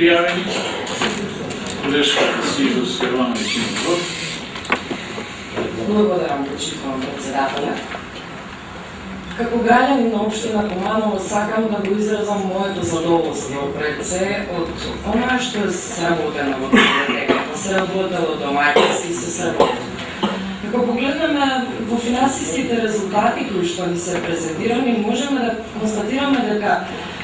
пријавени? Колешка Сизовска Ивановиќ Избор. Благодарам, почитувам председателя. Како граѓанин на општина Куманово сакам да го изразам моето задоволство пред се од онаа што е сработено во библиотеката, сработело домаќински се сработено. Ако погледнеме во финансиските резултати кои што ни се презентирани, можеме да констатираме дека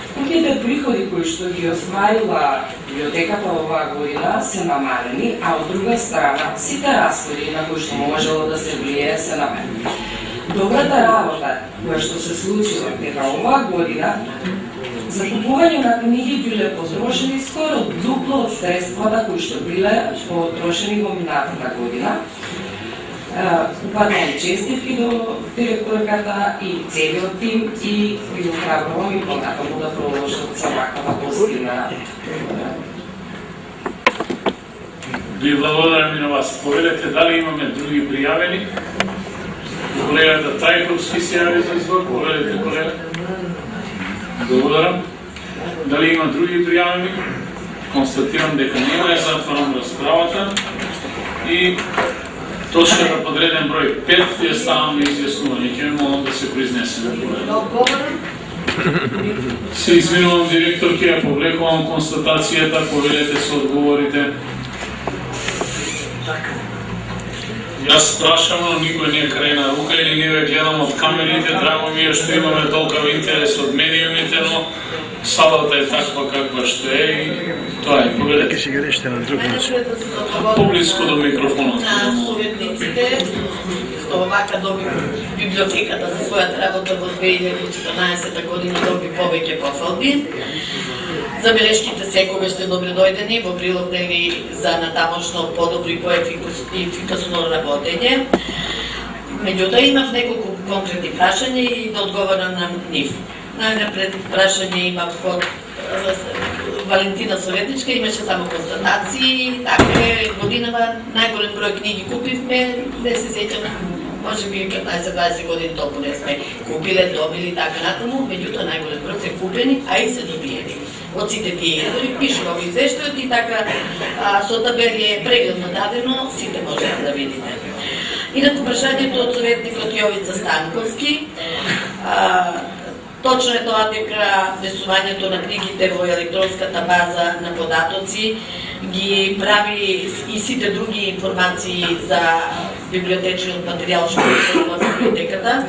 вкупните приходи кои што ги остварила библиотеката оваа година се намалени, а од друга страна сите расходи на кои што можело да се влие се намалени. Добрата работа која што се случила дека оваа година за купување на книги биле потрошени скоро дупло од средствата кои што биле потрошени во минатата година. Упаднали честитки до директорката и целиот тим и ги охрабрувам и понатаму да продолжат со ваква позитивна. Ви благодарам и на вас. Поведете дали имаме други пријавени? Колегата Трајковски се јави за избор. Поведете, колега. Благодарам. Дали има други пријавени? Констатирам дека нема, затварам расправата и точката подреден број 5 ја ставам на изјаснување. Ќе молам да се произнесеме. Се извинувам, директор, ќе ја повлекувам констатацијата, поведете се одговорите. Јас прашам, но никој не е крај на рука или не ве гледам од камерите. Драго ми е што имаме толкова интерес од медиумите, но салата е таква каква што е и тоа е. Поведете. Ќе си ги решите на друг начин. Поблиску до микрофонот. На советниците, што вака доби библиотеката за својата работа во 2014 година доби повеќе пофалби. Забелешките секогаш се добре дојдени во прилог нели за натамошно подобро и поефикасно работење. Меѓутоа имав неколку конкретни прашања и да одговорам на нив. Најнапред прашање имав од Валентина Советничка, имаше само констатации, така е, годинава најголем број книги купивме, не се сеќам, може би 15-20 години толку не сме купиле, добили, така натаму, меѓутоа најголем број се купени, а и се добиени. Од сите тие избори пишува во извештајот и така со табели е прегледно дадено, сите можете да видите. Инаку прашањето од советникот Јовица Станковски, точно е тоа дека внесувањето на книгите во електронската база на податоци ги прави и сите други информации за библиотечниот материјал што е во библиотеката,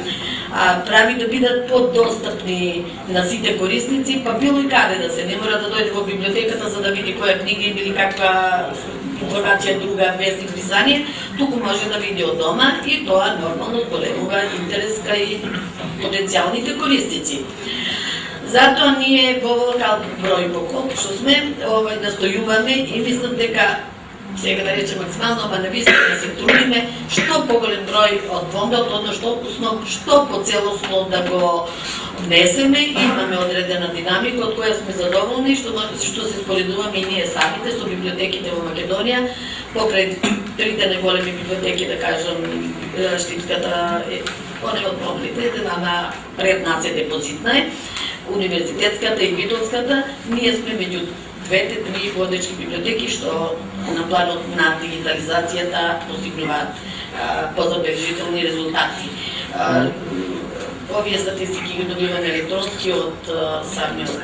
прави да бидат подостапни на сите корисници, па било и каде да се, не мора да дојде во библиотеката за да види која книга или каква информација друга вестник писание, туку може да види од дома и тоа нормално зголемува интерес кај потенцијалните корисници. Затоа ние во локал број во колку што сме, настојуваме и мислам дека сега да речем максимално, ама навистина да се трудиме што поголем број од фондот, односно што поцелосно да го внесеме, имаме одредена динамика од која сме задоволни, што се споредуваме и ние самите со библиотеките во Македонија, покрај трите најголеми библиотеки, да кажам, Штипската е оне од проблемите, ама пред нас е депозитна е, Универзитетската и Битолската, ние сме меѓу двете-три водечки библиотеки што на планот на дигитализацијата постигнуваат позабележителни резултати. Овие статистики ги добиваме електронски од самиот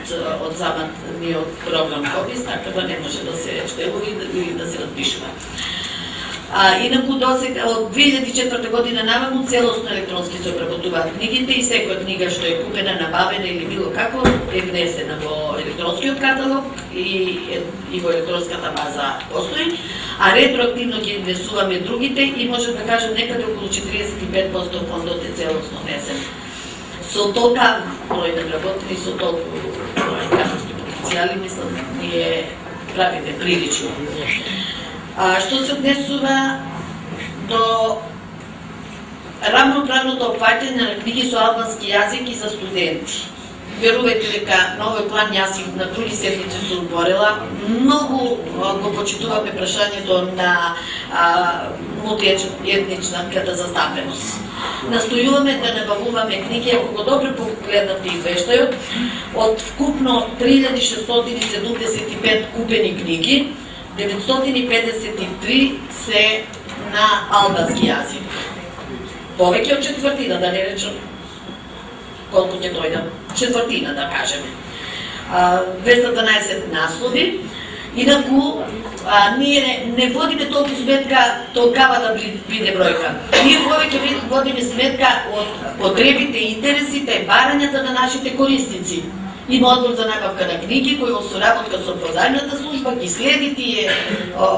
програм КОБИС, така да не може да се штелува или да се надпишува. Инаку досега од 2004 година наваму целосно електронски се обработуваат книгите и секоја книга што е купена, набавена или било како е внесена во електронскиот каталог и во електронската база постои, а ретроактивно ги внесуваме другите и можем да кажем некаде околу 45% фондот е целосно внесен. Со толка број обработени, со толку кадровски потенцијали, мислам, ние правиме прилично. Што се однесува до рамноправното опфаќање на книги со албански јазик и за студенти. Верувајте дека на овој план јас и на други седмици сум борела. Многу го почитуваме прашањето на мултиетничната застапеност. Настојуваме да набавуваме книги, ако го добро погледнавте извештајот, од вкупно 3675 купени книги, 953 се на албански јазик. Повеќе од четвртина, да не речем колку ќе дојдат, четвртина да кажеме. 212 наслови. Инаку, ние не водиме толку сметка толкава да биде бројка. Ние повеќе водиме сметка од потребите, интересите, барањата на нашите корисници. Има одбор за набавка на книги кој во соработка со позајмната служба ги следи тие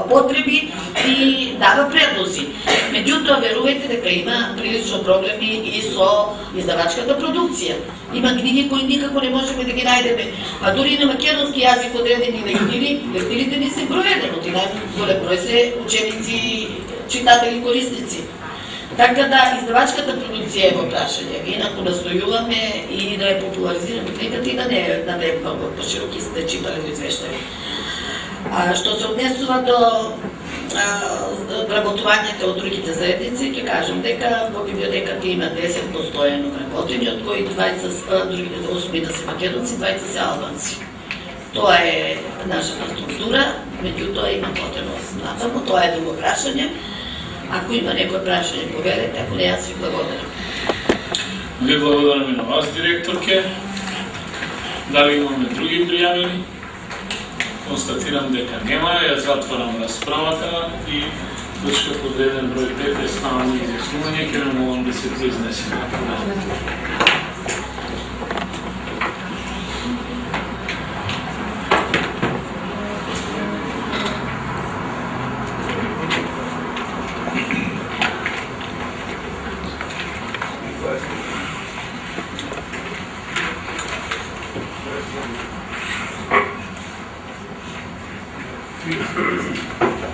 потреби и дава предлози. Меѓутоа, верувајте дека има прилично проблеми и со издавачката продукција. Има книги кои никако не можеме да ги најдеме. А дури и на македонски јазик одредени лективи, лективите не се броједен, оти најголем број се ученици, читатели, корисници. Така да, издавачката продукција е во прашање. Инаку настојуваме и да ја популаризираме книгата и да не е многу пошироки сте читали во извештај. Што се однесува до вработувањето од другите заедници, ќе кажам дека во библиотеката има 10 постојано вработени, од кои 8 се македонци, 20 се албанци. Тоа е нашата структура, меѓутоа има потреба натаму, тоа е друго прашање. Ако има некој прашање, повелете, ако не, јас ви благодарам. Ви благодарам и на вас, директорке. Дали имаме други пријавени? Констатирам дека нема, ја затварам расправата и точка подреден број 5 е станало изјаснување, ќе ме молам да се произнесеме.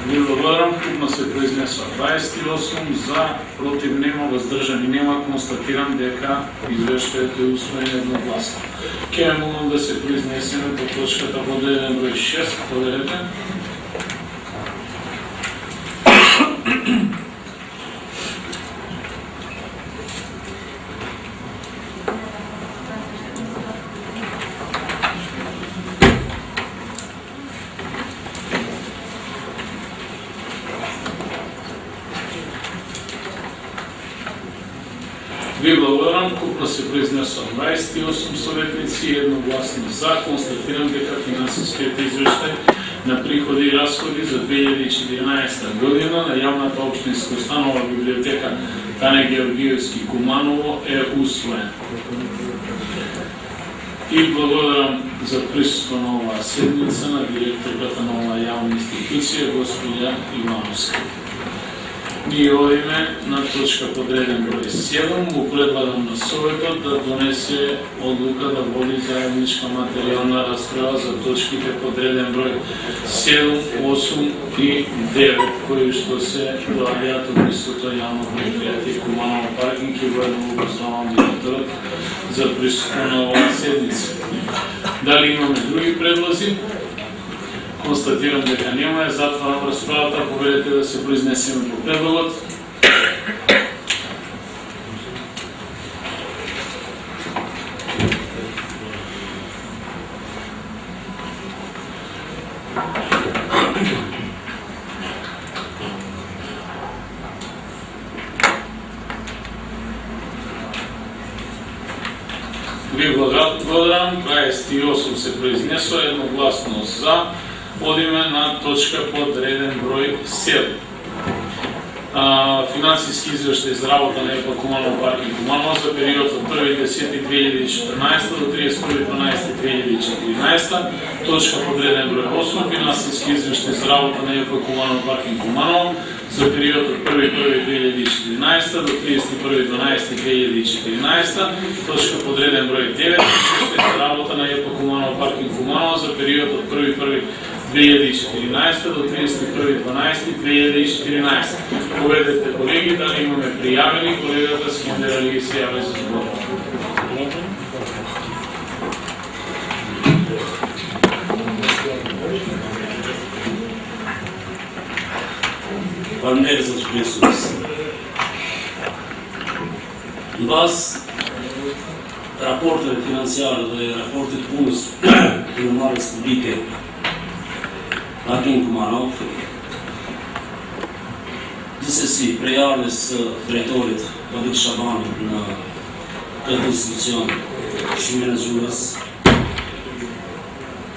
Ви благодарам, купно се произнесува 28 за, против нема, воздржани нема, констатирам дека извештајето е усвоено едногласно. Ќе ме молам да се произнесеме по точката подреден број 6, поверете. Ви благодарам, купно се произнесува 28 советници и едногласно за, констатирам дека финансискиот извештај на приходи и расходи за 2014 година на јавната општинска установа библиотека Тане Георгиевски Куманово е усвоен. И благодарам за присуство на оваа седница на директорката на оваа јавна институција, господја Ивановска. Ние одиме на точка подреден број 7, му предлагам на Советот да донесе одлука да води заедничка материјална расправа за точките подреден број 7, 8 и 9, кои што се доаѓаат од истото јавно предпријатие Куманово паркинг и воедно образован директорот за присуство на оваа седница. Дали имаме други предлози? Констатирам дека нема, затварам расправата, повелете да се произнесеме по предлогот. Ви благодарам, 28 се произнесува едногласно за. Одиме на точка под реден број 7. Финансиски извештај за работа на ЕПА Куманово паркинг Куманово за период од 1.10.2014 до 31.12.2014. Точка под реден број 8. Финансиски извештај за работа на ЕПА Куманово паркинг Куманово за период од 1.1.2014 до 31.12.2014. Точка под реден број 9. Извештај за работа на ЕПА Куманово паркинг Куманово за период од 1.1.2014 до 31.12.2014. Поведете, колеги, дали имаме пријавени, колегата Скиндер ги се јави за збор. бар не за ресурси. Вас рапортът финансиарно е рапортът пункт на республика Акин Куманов. Дise si prejavili s drejtorit Vadik Shabanit na këtë institucion Shumën e Zhurës.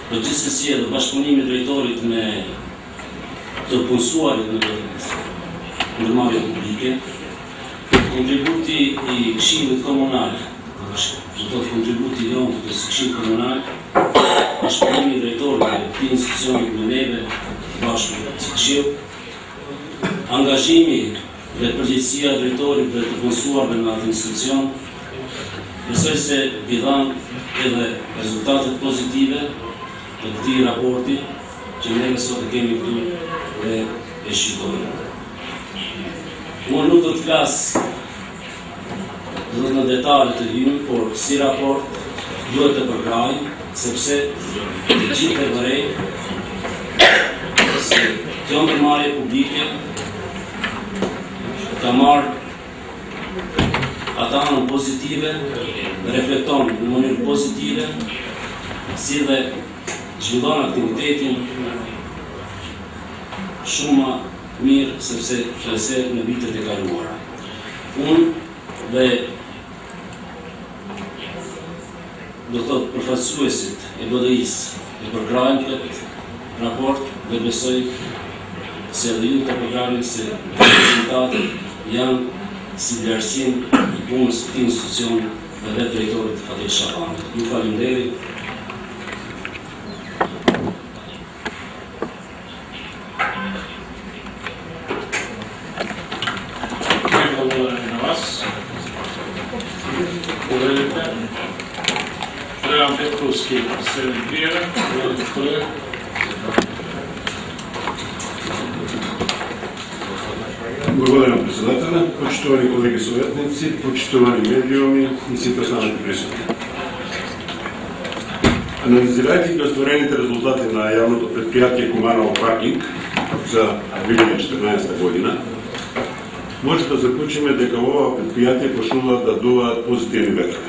Do gjithsesi edhe bashkëpunimi i drejtorit me të punësuarit në ndërmarrje publike, kontributi i Këshillit Komunal, do të thotë kontributi i jonë të Këshillit Komunal, bashkëpunimi i drejtorit me këtij institucioni me neve bashkë me Këshill, angazhimi dhe përgjegjësia e drejtorit dhe të punësuarve në atë institucion, besoj se i dhanë edhe rezultatet pozitive të këtij raporti që neve sot e kemi këtu dhe e shqiptojmë. Unë nuk do të flas në detale të hyjmë, por si raport duhet të përkraj, sepse të gjithë e vërej se kjo ndërmarrje publike ka marrë ata anën pozitive, reflekton në mënyrë pozitive, si dhe zhvillon aktivitetin shumë mirë sepse në vitet e kaluara. Unë dhe do të thotë përfaqësuesit e BDI-s e përkrajnë këtë raport dhe besoj se edhe ju të përkrajnë se rezultatet janë si vlerësim i punës të këtij institucioni dhe vetë drejtorit Vadik Shabanit. Ju faleminderit. Благодаря на вас. Povedite. Dragan Petrovski, Srednji prijeve. Povedite. Благодаря на председателя, почитувани колеги съветници, почитувани медиуми и сите останали присутни. Анализирайки ги остварените резултати на явното предприятие Куманово паркинг за 2014 година, може да заключиме дека ова предприятие почнува да дуваат позитивни ветрови.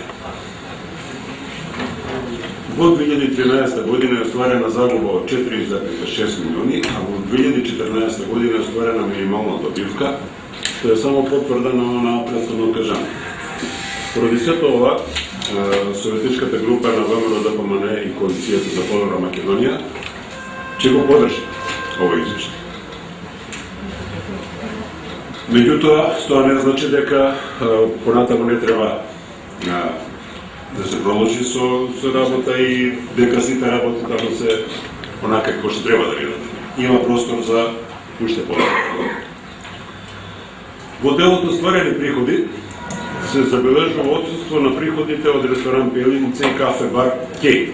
Во 2013 година е остварена загуба од 4,6 милиони, а во 2014 година е остварена минимална добивка, што е само потврда на претходно кажано. Поради сето ова, Советичката група на ВМРО ДПМН и Коалицијата за подобра Македонија ќе го подржи овој извештај. Меѓутоа, тоа не значи дека понатаму не треба да се продолжи со работа и дека сите работи таму се онака како што треба да бидат. Има простор за уште подобро. Во делот остварени приходи се забележува отсутство на приходите од ресторан Пелиница и кафе бар Кей.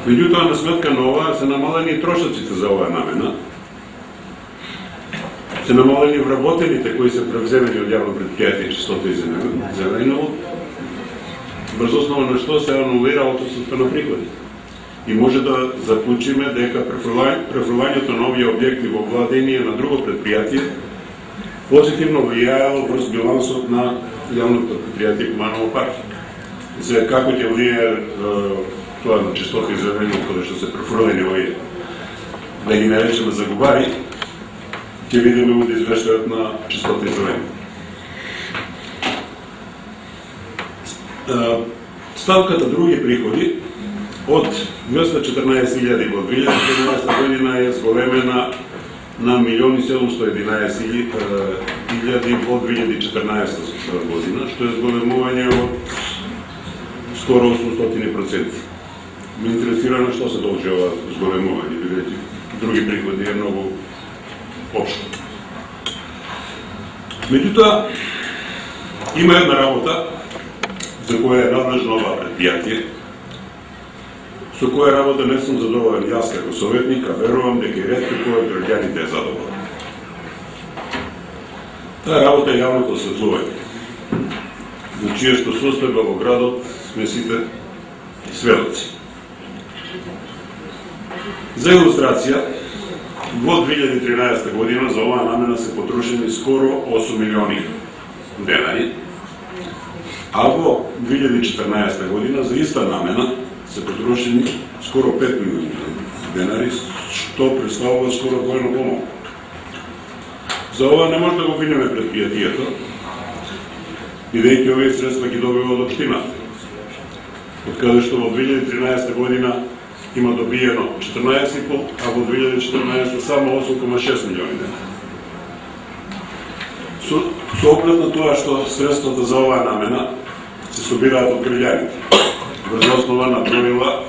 Меѓутоа, на сметка на ова се намалени и трошоците за оваа намена. Се намалени вработените кои се превземени од јавно предпријатие Чистота и Зелениво, врз основа на што се анулира отсутството на приходи. И може да заклучиме дека префрлањето на овие објекти во владение на друго предпријатие позитивно влијаело врз билансот на јавното предпријатие Куманово паркинг. Сега како ќе влијае тоа на Чистота и Зелениво кога што се префрлени овие, да ги наречеме загубари, ќе видиме од извештајот на Чистота и Зелениво. Ставката други приходи од 214.000 во 2013 година е зголемена на 1.711.000 во 2014 година, што е зголемување од скоро 800%. Ме интересира на што се должи ова зголемување, бидејќи други приходи е многу општо. Меѓутоа, има една работа за која е надлежно ова предпријатие, со која работа не сум задоволен јас како советник, а верувам дека и ретко кој од граѓаните е задоволен. Таа работа е јавното осветлување, за чијашто состојба во градот сме сите сведоци. За илустрација, Во 2013 година за оваа намена се потрошени скоро 8 милиони денари, а во 2014 година за иста намена се потрошени скоро 5 милиони денари, што представува скоро двојно помалку. За ова не може да го винеме предпријатието, бидејќи овие средства ги добива од општината. Од каде што во 2013 година има добиено 14,5, а во 2014 само 8,6 милиони денари. Со оглед на тоа што средствата за оваа намена се собираат од граѓаните, врз основа на правила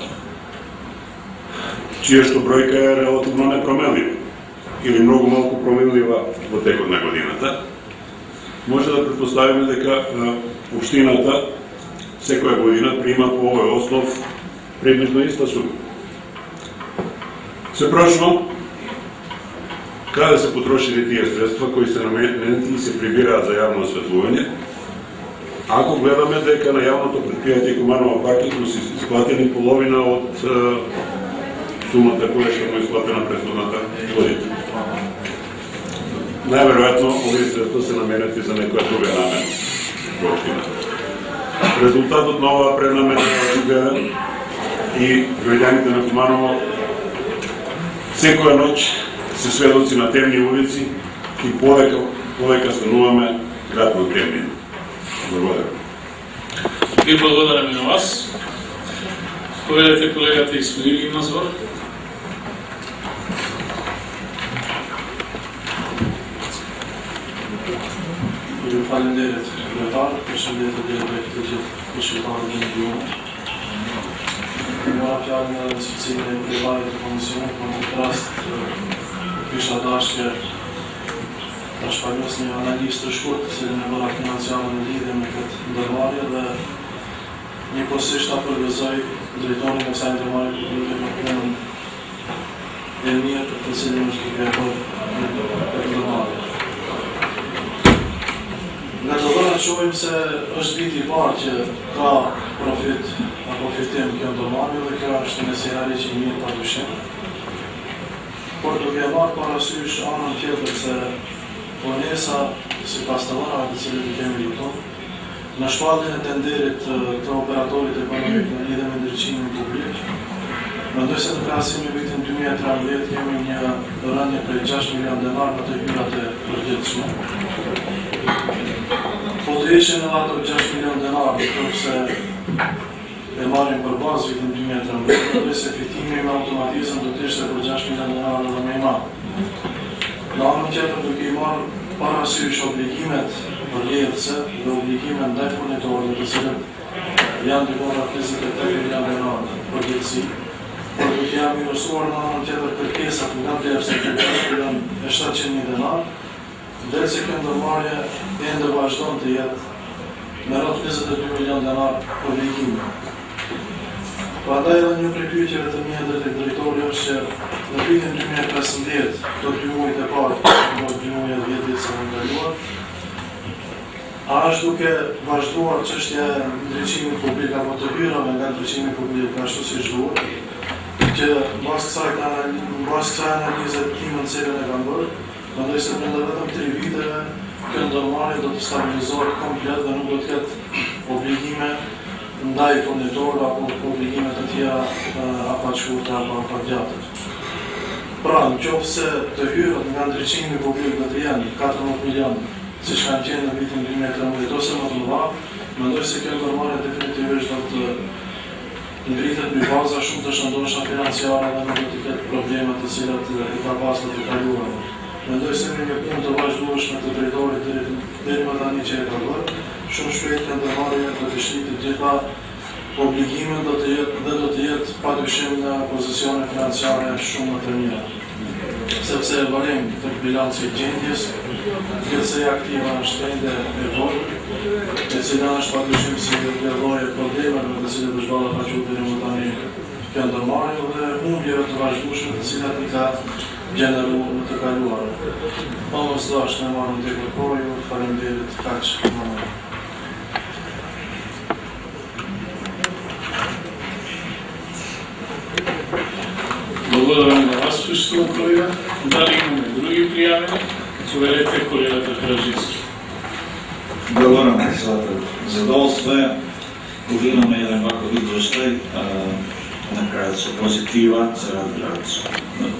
чија што бројка е релативно непроменлива или многу малку променлива во текот на годината, може да претпоставиме дека општината секоја година прима по овој основ приближно иста сума. Се прашувам каде се потрошили тие средства кои се наменети и се прибираат за јавно осветлување, ако гледаме дека на јавното предпријатие Куманова пакет се исплатени половина од сумата која што му исплатена претходната година. Најверојатно овие средства се наменети за некоја друга намена во општината. Резултатот на оваа пренамена е очигледен и граѓаните на Куманово секоја ноќ се сведоци на темни улици и полека стануваме град на темни. Благодарам. Ви благодарам и на вас. Поведете колегата Исмаил има збор. Faleminderit kryetar, përshëndetje dhe të gjithë këshilltarët e ndihmës. Mora fjalën në cilësinë e kryetarët të komisionit, në këtë rast kisha dashje ta shpallosë një analizë të shkurtër të cilën e bëra financiare në lidhje me këtë ndërmarrje dhe njëkohësisht ta përgëzoj drejtorin e kësaj ndërmarrje publike në punën e mirë për të cilën është duke e bërë këtë ndërmarrje. Në të vërën shohim se është viti i parë që ka profitim kjo ndërmarrje dhe kjo është një scenari që i mirë padyshim. Por duke marrë parasysh anën tjetër se ponesa sipas të vërave të cilët i kemi rritur, në shpalljen e tenderit të operatorit ekonomik në lidhje me ndriçimin publik, mendoj se në krahasim me vitin 2013 kemi një rënje prej 6 milion denar në të hyrat e përgjithshme. Po të ishin edhe ato 6 milion denar, përse e marrin për bazë vitin 2013, dhe se fitimi me automatizëm do të ishte për 6 milion denar dhe me i marë. Në anën tjetër duke i marë parasysh obligimet përjetëse dhe obligimet ndaj furnitorëve të cilët janë dikon 28 milion denar përjetësi, por duke jam mirësuar në anën tjetër kërkesat nga vlerëse të janë 700.000 denar, dhe se kjo ndërmarrje ende vazhdon të jetë me rreth 22 milion denar obligime. Prandaj edhe një prej pyetjeve të mia drejt drejtorit është që në vitin 2015, do 2 muajt e parë, do 2 muaj e 10 ditë se më ndaluar, a është duke vazhduar çështja e ndriçimit publik apo të hyrave nga ndriçimi publik ashtu siç duhet, që mbas kësaj analize timën të cilën e kanë bërë, mendoj se brenda vetëm 3 viteve kjo ndërmarrje do të stabilizohet komplet dhe nuk do të ketë obligime ndaj furnitorëve apo obligime të tjera afatshkurta apo afatgjata. Pra, nëse të hyrët nga ndriçimi publik do të jenë 14 milion, siç kanë qenë në vitin 2013 ose më të mëdha, mendoj se kjo ndërmarrje definitivisht do të ngritet mbi baza shumë të shëndoshta financiare dhe nuk do të ketë probleme të cilat i ka pasur të kaluara. Mendoj se me një punë të vazhdueshme të drejtorit deri më tani që e ka bërë, shumë shpejt kjo ndërmarrje do të shlitë të gjitha obligimet do të jetë padyshim në pozicione financiare shumë më të mira. Sepse varim të bilanci i gjendjes, gjithsej aktiva është ende e vogël, e cila është padyshim si një lloj probleme me të cilët është ballafaqur deri më tani kjo ndërmarrje dhe humbjeve të vazhdueshme të cilat i ka gjeneruar në të kaluarën. Pa mos dashur me marrën të kohë, ju faleminderit kaq më. Благодарам на вас. отсутствува колега. Дали имаме други пријавени? Проверете колегата Хараджински. Благодарам, председател. Задоволство е да имаме еден ваков извештај, на крајот со позитива за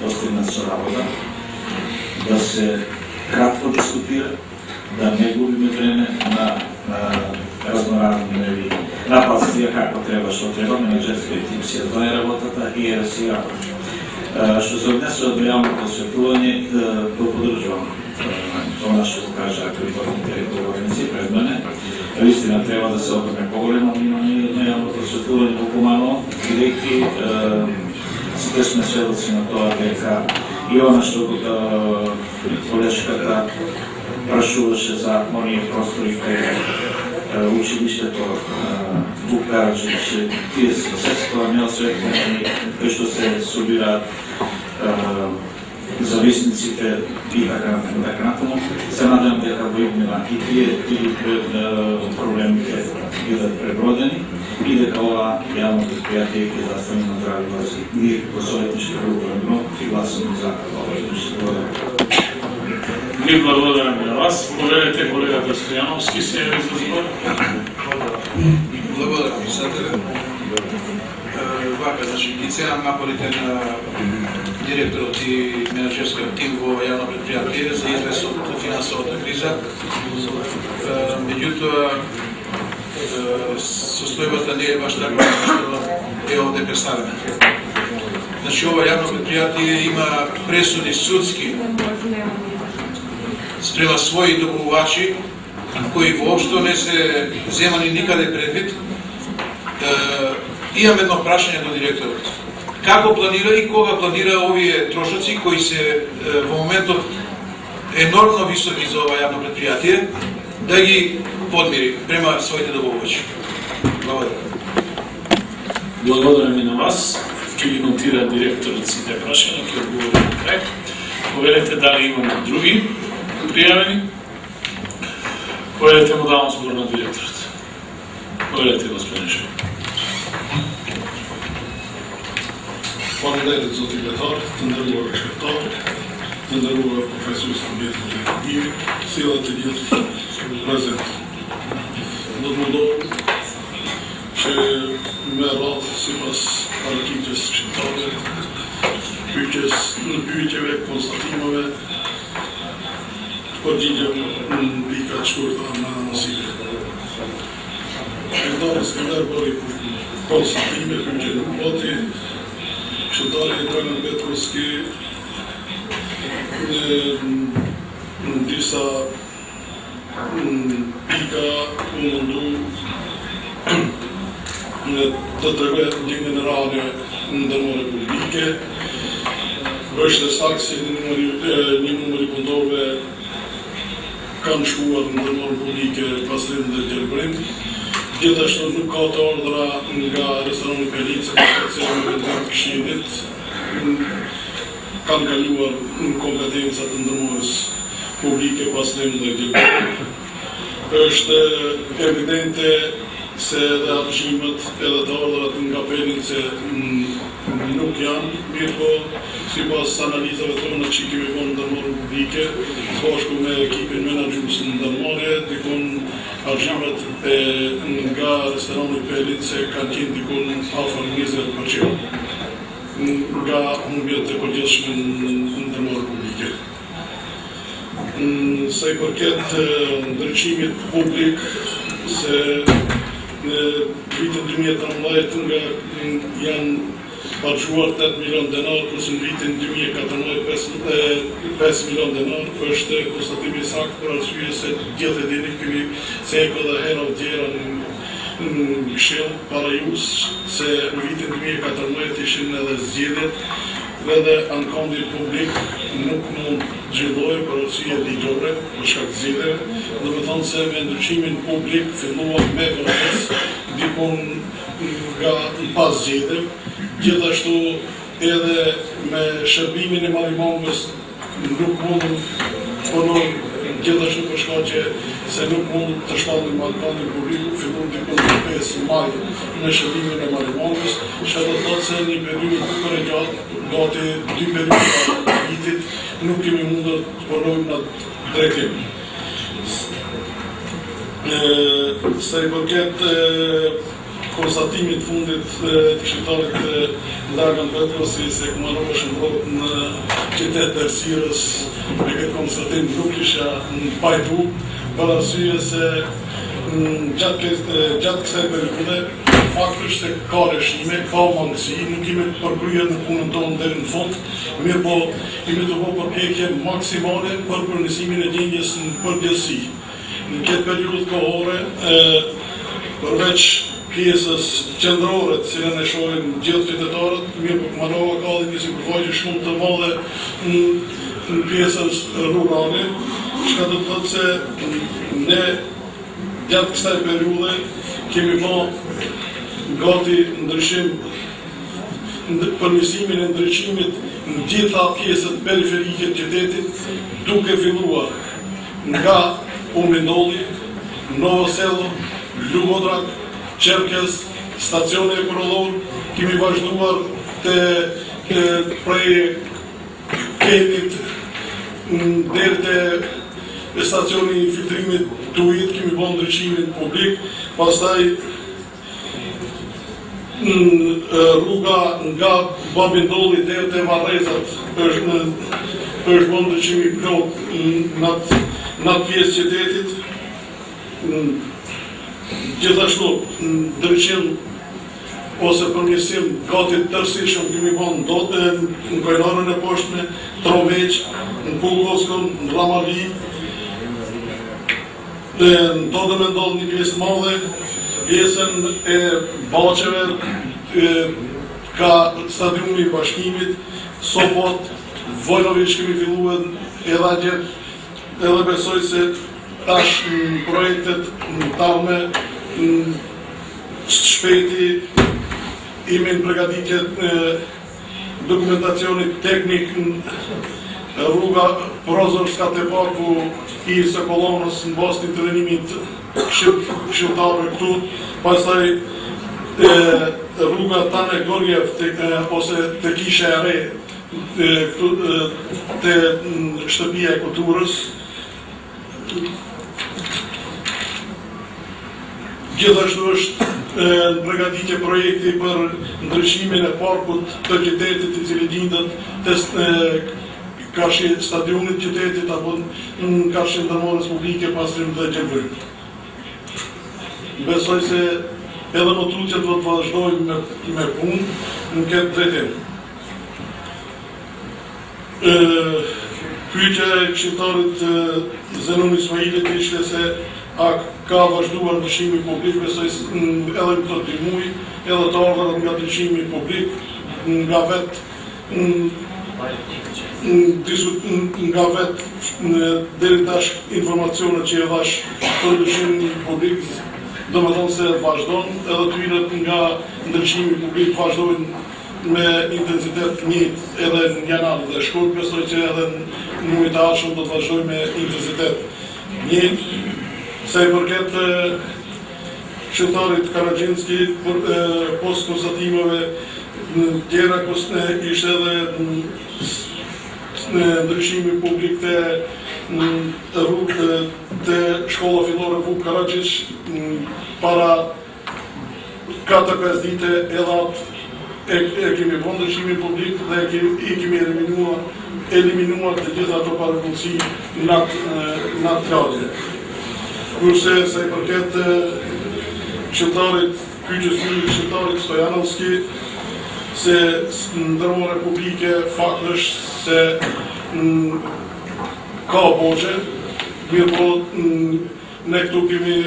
постигнат со работа, да се кратко дискутира, да не губиме време на разноразни нападствија како треба, што треба, менеджерскиот тим си одваја работата и е си работа. Што се однесе од јавното осветување, го поддржувам тоа што го кажа акредитираните говорници пред мене. Вистина треба да се обрне поголемо внимание на јавното осветување во Куманово, бидејќи сите сме сведоци на тоа дека и она што колешката прашуваше за оние простори кај училиштето во Караджич, тие средства неосветлени, кои што се собираат зависниците и така натаму. Се надевам дека во иднина и тие проблемите бидат пребродени и дека ова јавно предпријатие ќе застане на здрави бази. Ние во Советничка група и гласаме за ова што Ви благодарам на вас. Проверете колегата Стојановски се јави за збор. Благодарам, председателе. Вака, значи, ги ценам напорите на директорот и менеджерскиот тим во ова јавно предпријатие за излез од финансовата криза. Меѓутоа, состојбата не е баш така што е овде представена. Значи, ова јавно предпријатие има пресуди судски спрема своји добувачи, кои воопшто не се земани никаде предвид. Имам едно прашање до директорот. Како планира и кога планира овие трошоци кои се во моментот енормно високи за ова јавно предпријатие да ги подмири према своите добувачи? Благодарам. Благодарам и на вас. Ќе ги нотира директорот сите прашања, ќе одговори на крај. Проверете дали имаме други пријавени. Проверете му давам збор на директорот. Проверете, господин Шев. Faleminderit zoti Betar, të ndërruar shqiptar, të ndërruar profesor studentët e ekonomie, sjellët e gjithë prezent. Do të mundohem që me radhë sipas paraqitjes shqiptare, pyetjeve, konstatimeve, të përgjigjem në pika të shkurta me mësime. Shqiptari Skënder bëri konstatime, pyetje nuk pati, Shqiptari Tonën Petrovski në disa pika u mundu të tregoj ndihmën e reale ndërmore publike. Është saktë se një numër i punëtorëve kanë shkuar në ndërmore publike pastrim dhe gjelbrim. Gjithashtu nuk ka të ordra nga restorani Pelica, që me vendim Këshillit, kanë kaluar në kompetencat të ndërmorës publike pastrim dhe gjelbrim. Është evidente se edhe arshimet edhe të ordrat nga Pelice nuk janë, mirë po, si pas analizave tonë që kemi konë në ndërmorë publike, bashku me ekipin menaxhues në ndërmorje, dikun arshimet nga restorani Pelice kanë qenë dikun afër 20% nga humbjet e përgjithshme në ndërmorë publike. Sa i përket ndryshimit publik, se në vitin 2013 nga janë paguar 8 milion denar, kurse në vitin 2014 5 milion denar, është konstatimi i saktë për arsye se gjithë e dini kemi cekë dhe hera të tjera në Këshill para jush se në vitin 2014 ishin edhe zgjedhjet dhe ankondi publik nuk mund zhvillohej për arsye ligjore për shkak të zgjedhjeve, do të thonë se me ndryshimin publik fillua me proces dikun nga pas zgjedhjeve. Gjithashtu edhe me shërbimin e marimangës nuk mund punon gjithashtu për shkaqe se nuk mund të shpallin marimangën publiku, fillon dikun në 5 maj me shërbimin e marimangës, që do të thotë se një periudhë për e gjatë, gati 2 periudha vitit, nuk kemi mundur të punojmë në drejtim. Sa i përket konstatimit fundit të këshilltarit Dragan Petrosi se Kumanova shndrohet në qytet të Erciyes, me këtë konstatim nuk isha në pajtu, për arsye se gjatë kësaj periudhe faktisht se ka rreshime, ka mangësi, nuk kemi përkryer në punën tonë deri në fund, mirë po kemi të bëjmë përpjekje maksimale për përmirësimin e gjendjes në përgjithësi. Në këtë periudhë kohore, përveç pjesës qendrore, të cilën e shohin gjithë qytetarët, mirë po Kumanova ka dhe një sipërfaqe shumë të madhe në pjesës rurale, që do të thotë se ne gjatë kësaj periudhe kemi bërë gati ndryshim, përmirësimin e ndryshimit në gjitha pjesët periferike të qytetit, duke filluar nga Umindolli, Novo Selo, Ljugodrak, Çerkez, stacioni Ekollor, kemi vazhduar prej Kenit deri te stacioni i filtrimit të ujit, kemi bërë ndryshimin publik, pastaj rruga nga Babindolli deri te Varrezat është bërë ndryshimi plot në atë pjesë qytetit. Gjithashtu, ndryshim ose përmirësim gati tërësishëm kemi bërë në Kojnarën e poshtme, Troveq, në Pulgoskën, në Ramali, në Todë me ndodhë një pjesë madhe, pjesën e Baqeve, ka stadiumi i Bashkimit, Sopot, Vojnović kemi filluar edhe atje, edhe besoj se tash në projektet në talme shpejti imi në pregaditje dokumentacionit teknik në rruga Prozorska te parku i së kolonës në bas të trenimit shqiptarëve këtu, pastaj rruga Tane Gorjev ose te kishe e re te shtëpia e kulturës. Gjithashtu është në përgatitje projekti për ndryshimin e parkut të qytetit i cili gjendet karshi stadionit qytetit apo në karshi ndërmarrjes publike Pastrim dhe Gjelbër. Besoj se edhe më tutje do të vazhdojmë me punë në këtë drejtim. Pyetja e këshilltarit Zenon Ismailit ishte se a ka vazhduar ndryshimi publik, besoj edhe në këto 2 muaj, edhe të ardhurat nga ndryshimi publik, nga vetë deri tash informacionet që e dhash për ndryshimin publik, do me thonë se vazhdon, edhe të hyrët nga ndryshimi publik vazhdojnë me intensitet njëjtë edhe në janar dhe shkurt, besoj që edhe në muajt e ardhshëm do të vazhdojmë me intensitet njëjtë. Sa i përket këshilltarit Karagjinski, post konstatimeve tjera ishte edhe ndryshimi publik te shkolla fillore Vuk Karadžić para 4-5 dite edhe e kemi bërë ndryshimin publik dhe i kemi eliminuar të gjitha ato parapunësi në atë lagje. Kurse sa i përket këshilltarit këshilltarit Stojanovski, se ndërmore publike fakt është se ka borxhe, mirë po ne këtu kemi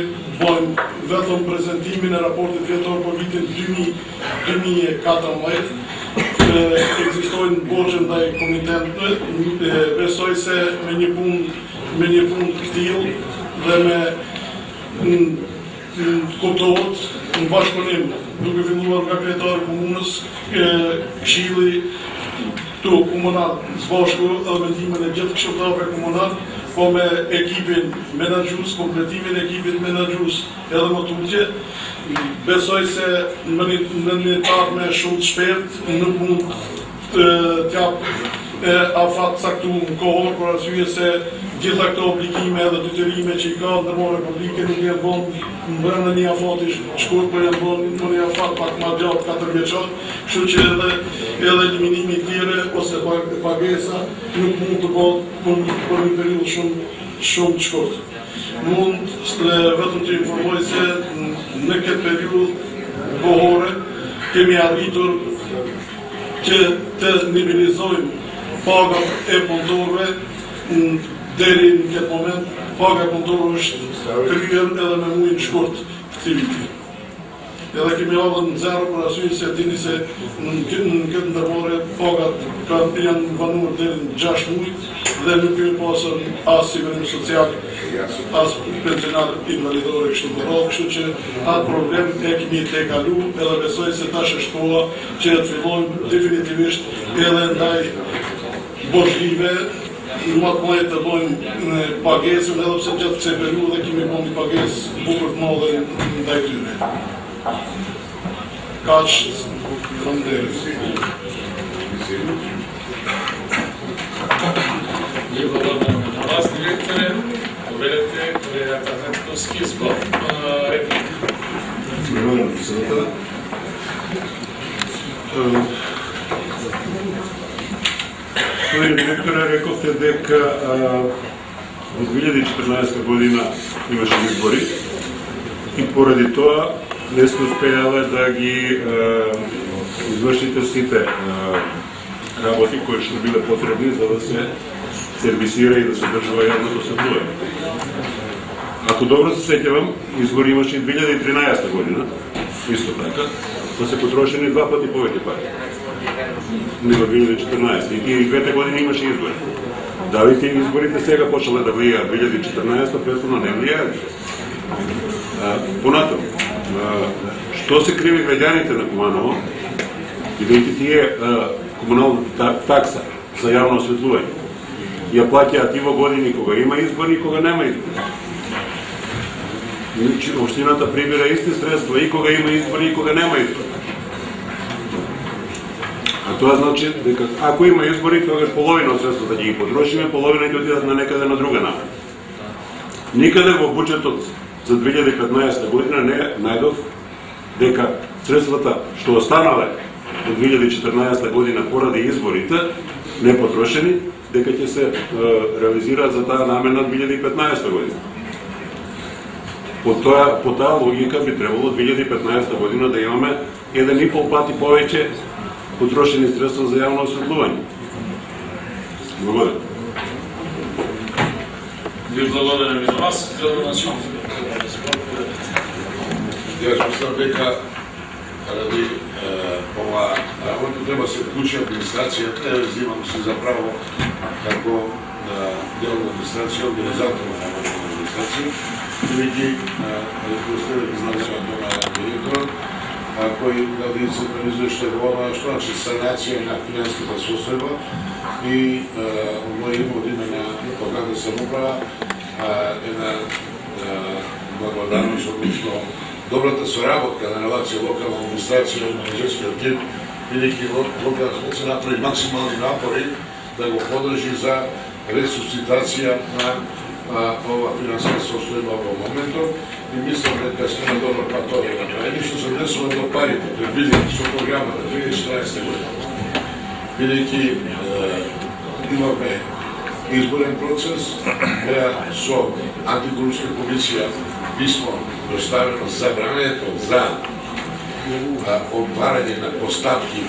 bëjmë vetëm prezentimin e raportit vjetor për vitin 2014, ekzistojnë borxhe ndaj komitetëve, besoj se me një punë të tillë dhe me kuptohet në bashkëpunim duke filluar nga kryetari i komunës, këshilli këtu komunal zbashku edhe mendimin e gjithë këshilltarëve komunal, po me ekipin menaxhues, kompletimin e ekipit menaxhues edhe më tutje, besoj se në një tarë me shumë të shpert, nuk mund t'jap afat saktu në kohor, për arsye se gjitha këto obligime dhe dytërime që i ka ndërmore publike nuk janë bon në një afat i shkurt, për janë bon në një afat pak ma gjatë 4 vjeçar, kështu që edhe eliminimi i tyre ose pagesa nuk mund të bëhet për një periudhë shumë të shkurt. Mund vetëm të informoj se në këtë periudhë kohore kemi arritur që të nivelizojmë pagat e punëtorëve deri në këtë moment. Paga e punëtorëve është kryer edhe me muajin shkurt të këtij viti. Edhe kemi ardhur në zero për arsye se dini se në këtë ndërmore pagat janë banuar deri në 6 muaj dhe nuk kemi pasur as sigurim social, as pensionar invalidore kështu të rrallë, kështu që atë problem e kemi të kalu edhe besoj se tash është koha që të fillojmë definitivisht edhe ndaj boshlive më të mëdha të bëjmë pagesën edhe pse gjatë kësaj periudhe kemi bërë një pagesë bukur të madhe ndaj tyre. Kaq, faleminderit. Vas, директоре, povedete, kolega Kazatovski, zbog replika. Благодаря, председател. Господин директоре, рековте дека во 2014 година имаше избори и поради тоа не сте успеале да ги извршите сите работи кои што биле потребни за да се сервисира и да се држува јавното осветлување. Ако добро се сеќавам, избори имаше и 2013 година, исто така, да се потрошени 2 пати повеќе пари. Nego 2014. И двете години имаше избори. Дали тие изборите сега почнале да влијаат 2014, претходно не влијаат. Понатаму, што се криви граѓаните на Куманово, бидејќи тие комуналната такса за јавно осветлување ја плаќаат и во години кога има избори и кога нема избори. Општината прибира исти средства и кога има избори и кога нема избори. А тоа значи дека ако има избори, тогаш половина од средствата ќе ги потрошиме, половина ќе отидат на некаде на друга намена. Никаде во буџетот за 2015 година не најдов дека средствата што останале од 2014 година поради изборите не потрошени, дека ќе се реализираат за таа намена 2015 година. По таа логика би требало 2015 година да имаме 1,5 пати повеќе потрошени средства за јавно осветлување. Благодарам. Ви благодарам и за вас. Јас мислам дека ради ова работа треба се вклучи администрацијата, взимам се за право како дел на администрација, организатор на администрација, бидејќи предостави знанието на директорот, кој да ви се организуеше ова, што значи санација на финансската состојба и мој име на локална самоуправа, една благодарност, односно добрата соработка на релација локална администрација и менеджерскиот тим, бидејќи локалната се направи максимални напори да го подржи за ресусцитација на ова финансска состојба во моментот и мислам дека сме на добар пат тоа да направиме, што се однесува до парите предвидени со програмата 2014 година. Бидејќи имаме изборен процес, беа со антикорупска комисија писмо доставено забрането за отварање на поставки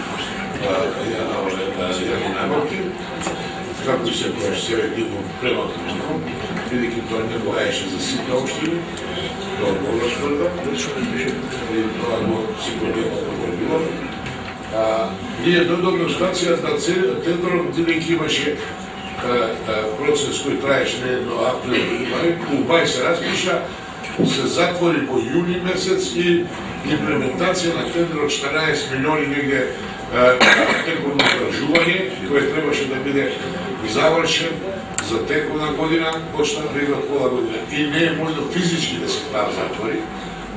јавни набавки, како се селективно према општина, бидејќи тоа не влаеше за сите општини, тоа го распреда, и тоа го сигурно било. Ние дојдовме во ситуација да тендерот, бидејќи имаше процес кој траеше не едно април и мај, у мај се распиша, се затвори во јуни месец и имплементација на тендерот 14 милиони негде тековно одржување, кој требаше да биде завршен за тековна година, почна да игра пола година. И не е можно физички да се таа затвори,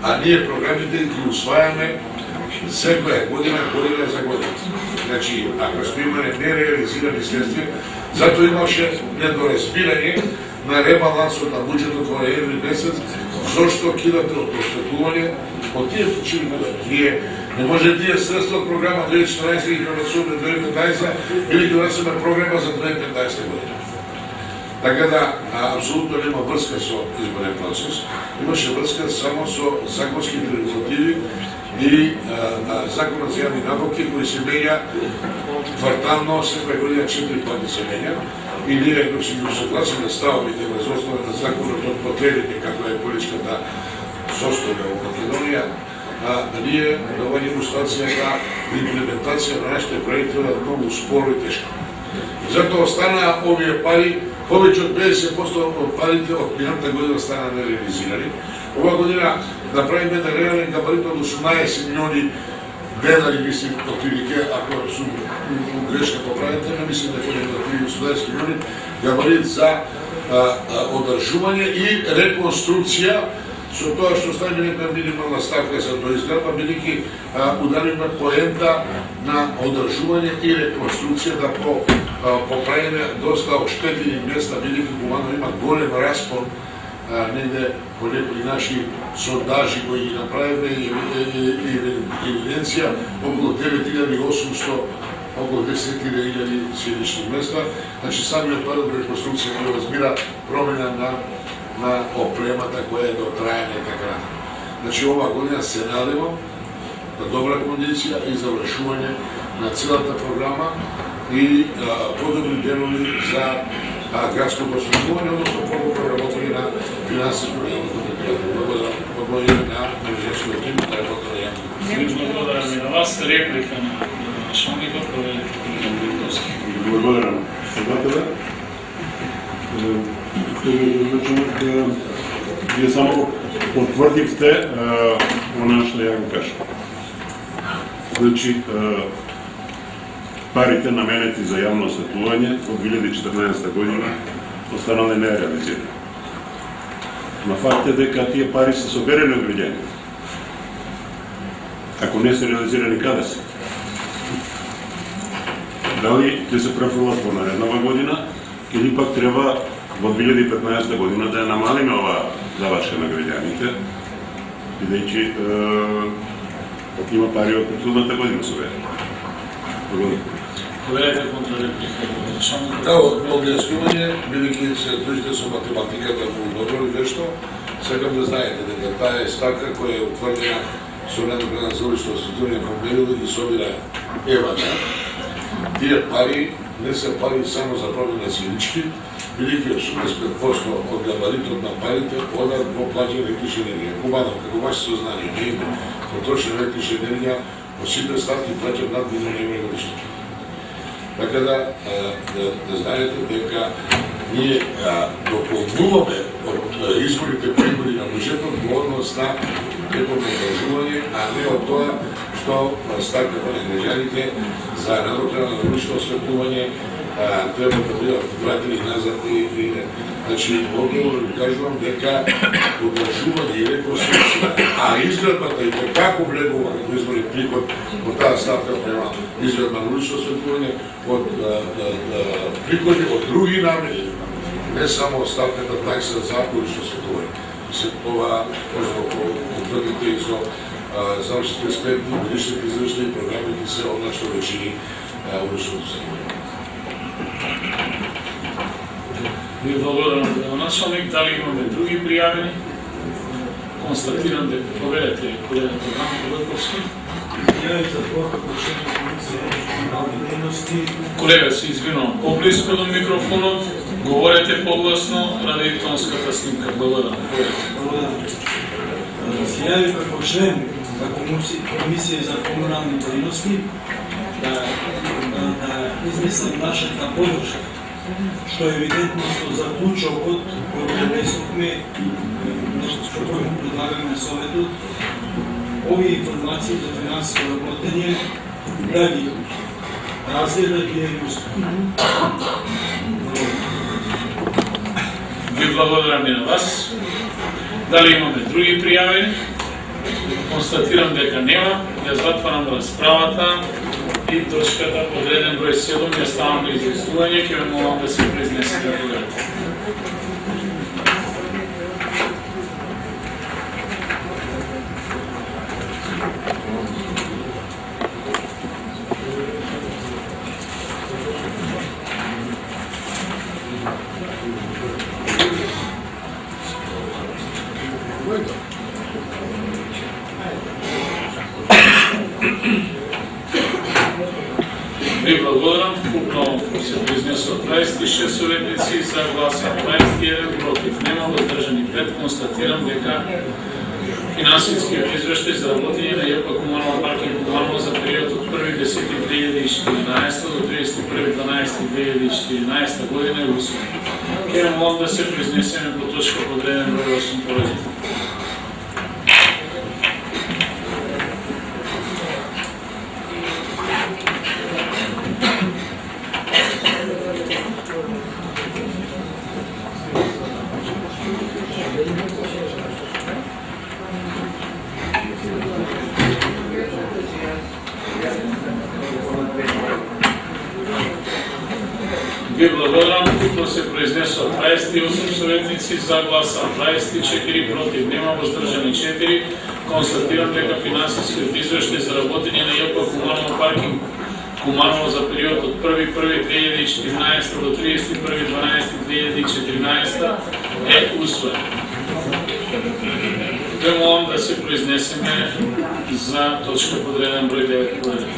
а ние програмите ги усвајаме секоја година за година. Значи, ако сме имали нереализирани средства, затоа имаше недоразбирање на ребалансот на буџетот во еден месец, зошто кидате од осветлување од тие причини. Ние не може тие средства од програма 2014 и пренесуваме 2015 или ги внесеме програма за 2015 година. Така да, апсолутно нема врска со изборен процес, имаше врска само со законските регулативи и законот за јавни набавки кои се менја квартално, секоја година 4 пати се менја, и ние ако си ги согласиме ставовите врз основа на законот од потребите како е политичката состојба во Македонија, ние доводиме ситуација на имплементација на нашите проекти да многу споро и тешко. Затоа останаа овие пари, повеќе од 50% од парите од минатата година стана нереализирани. Ова година направиме да реален габарит од 18 милиони денари, мислим, отприлike, ако сум грешка поправите, не мислим дека е да 18 милиони габарит за одржување и реконструкција, со тоа што ставиме нека минимална ставка за доизградба, бидејќи удариме поента на одржување и реконструкција да поправиме доста оштетени места, бидејќи кога има голем распон негде по некои наши сондажи кои ги направиме и евиденција околу 9800, околу 10.000 селишни места. Значи самиот парот реконструкција не разбира промена на опремата која е дотрајана и така натаму. Значи ова година се надевам на добра кондиција и завршување на целата програма и подобри денови за градско посветување, односно подобро работење на финансиско и јавното предпријатие. Благодарам на менеджерскиот тим на работење на јавното. Благодарам и на вас. Реплика на началникот, проверете. Благодарам. Председателе, вие само потврдивте она што ја го кажам. Значи, парите наменети за јавно осветлување од 2014 година останале нереализирани. На факт е дека тие пари се соберени од граѓаните. Ако не се реализирани, каде се? Дали ќе се префрлат во нареднава година или пак треба во 2015 година да ја намалиме оваа завачка на граѓаните, бидејќи има пари од претходната година соберени. Благодарам. Проверете контрареплика. Да, објаснување, бидејќи се дружите со математиката во добро и вешто, сакам да знаете дека таа е ставка која е утврдена со надокнада за улично осветлување кон период и собира евата. Тие пари не се пари само за промена силички, бидејќи 85% од габаритот на парите одат во плаќање електрична енергија. Кубанов, како ваше сознание, не има потрошена електрична енергија, од сите ставки плаќат над 1 милион евра годишно. Така да знаете дека ние дополнуваме од изворите приходи на буџетот во однос на неговото одржување, а не од тоа што ставката на граѓаните за надокнада на улично осветлување треба да бидат вратени назад и значи одговор ви кажувам дека одржување и реконструкција, а изградбата и како влегува како извори приход од таа ставка према изградба на улично осветлување од приходи од други намери, не само од ставката такса за улично осветлување. Се ова може да потврдите и со завршните експертни, годишните извршни програмите се она што го чини уличното осветлување. Ви благодарам за началник. Дали имаме други пријавени? Констатирам дека проверете колегата Бранко Баковски. Колега, се извинувам, поблиско до микрофонот, говорете погласно ради тонската снимка. Благодарам. Сега ви како член на Комисија за комунални дейности да измислам нашата подршка, што е евидентно со заклучокот кој го внесовме, нешто што кој предлагаме на Советот, овие информации за финансиско работење да ги разгледат и да ги успеат. Ви благодарам и на вас. Дали имаме други пријавени? Констатирам дека нема, ја затварам расправата и точката под реден број 7 ја ставам на изјаснување, ќе ве молам да се произнесете колегите. Ви благодарам. Купно се произнесува 26 советници, за гласа 21, против нема, воздржани 5. Констатирам дека финансискиот извештај за работење на ЈП Комунално паркинг Куманово за период од 1.10.2014 до 31.12.2014 година е усвоен. Ќе молам да се произнесеме по точка под реден број 8 поредите. Ви благодарам. Купно се произнесува 28 советници, за гласа 24, против нема, воздржани 4. Констатирам дека финансискиот извештај за работење на ЈП Комунално паркинг Куманово за период од 1.1.2014 до 31.12.2014 е усвоен. Ве молам да се произнесеме за точка под реден број 9 пореден.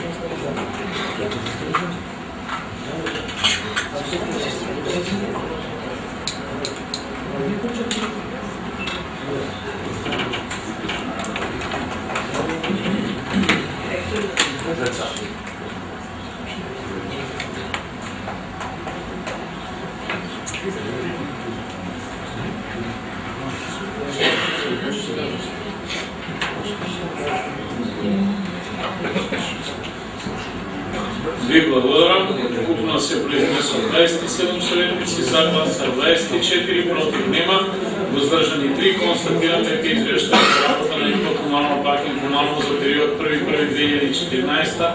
Ви благодарам. Купно се произнесува 27 советници, за гласа 24, против нема, воздржани 3. Констатирам дека извештај за работа на ЈП Комунално паркинг Куманово за период 1.1.2014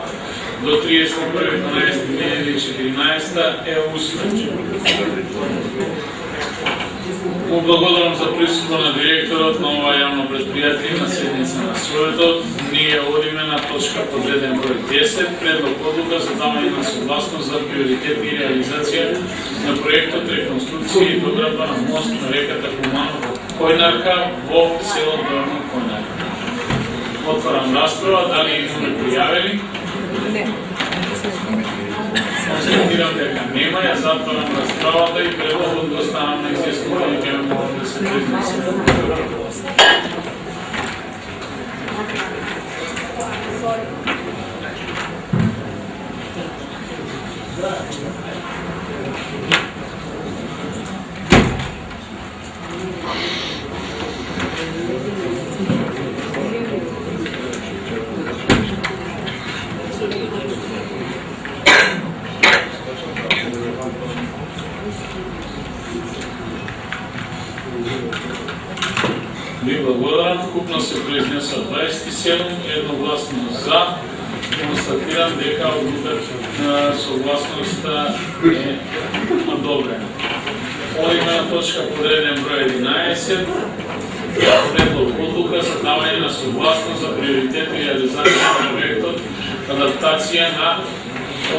до 31.12.2014 е усвоен. Му благодарам за присуство на директорот на ова јавно предпријатие на седница на Советот. Ние одиме на точка под реден број 10, предлог одлука за давање на согласност за приоритет и реализација на проектот реконструкција и доградба на мост на реката Куманово Којнарка во село Долно Којнарка. Отварам расправа, дали имаме пријавени? Не. Констатирам дека нема, ја затварам расправата и предлогот го ставам на изјаснување, ќе ме молам да се произнесеме. Ви благодарам. Купно се произнесува 27, едногласно за. Констатирам дека одлуката согласноста е одобрена. Одиме на точка под реден број 11. Предлог одлука за давање на согласност за приоритет и реализација на проектот адаптација на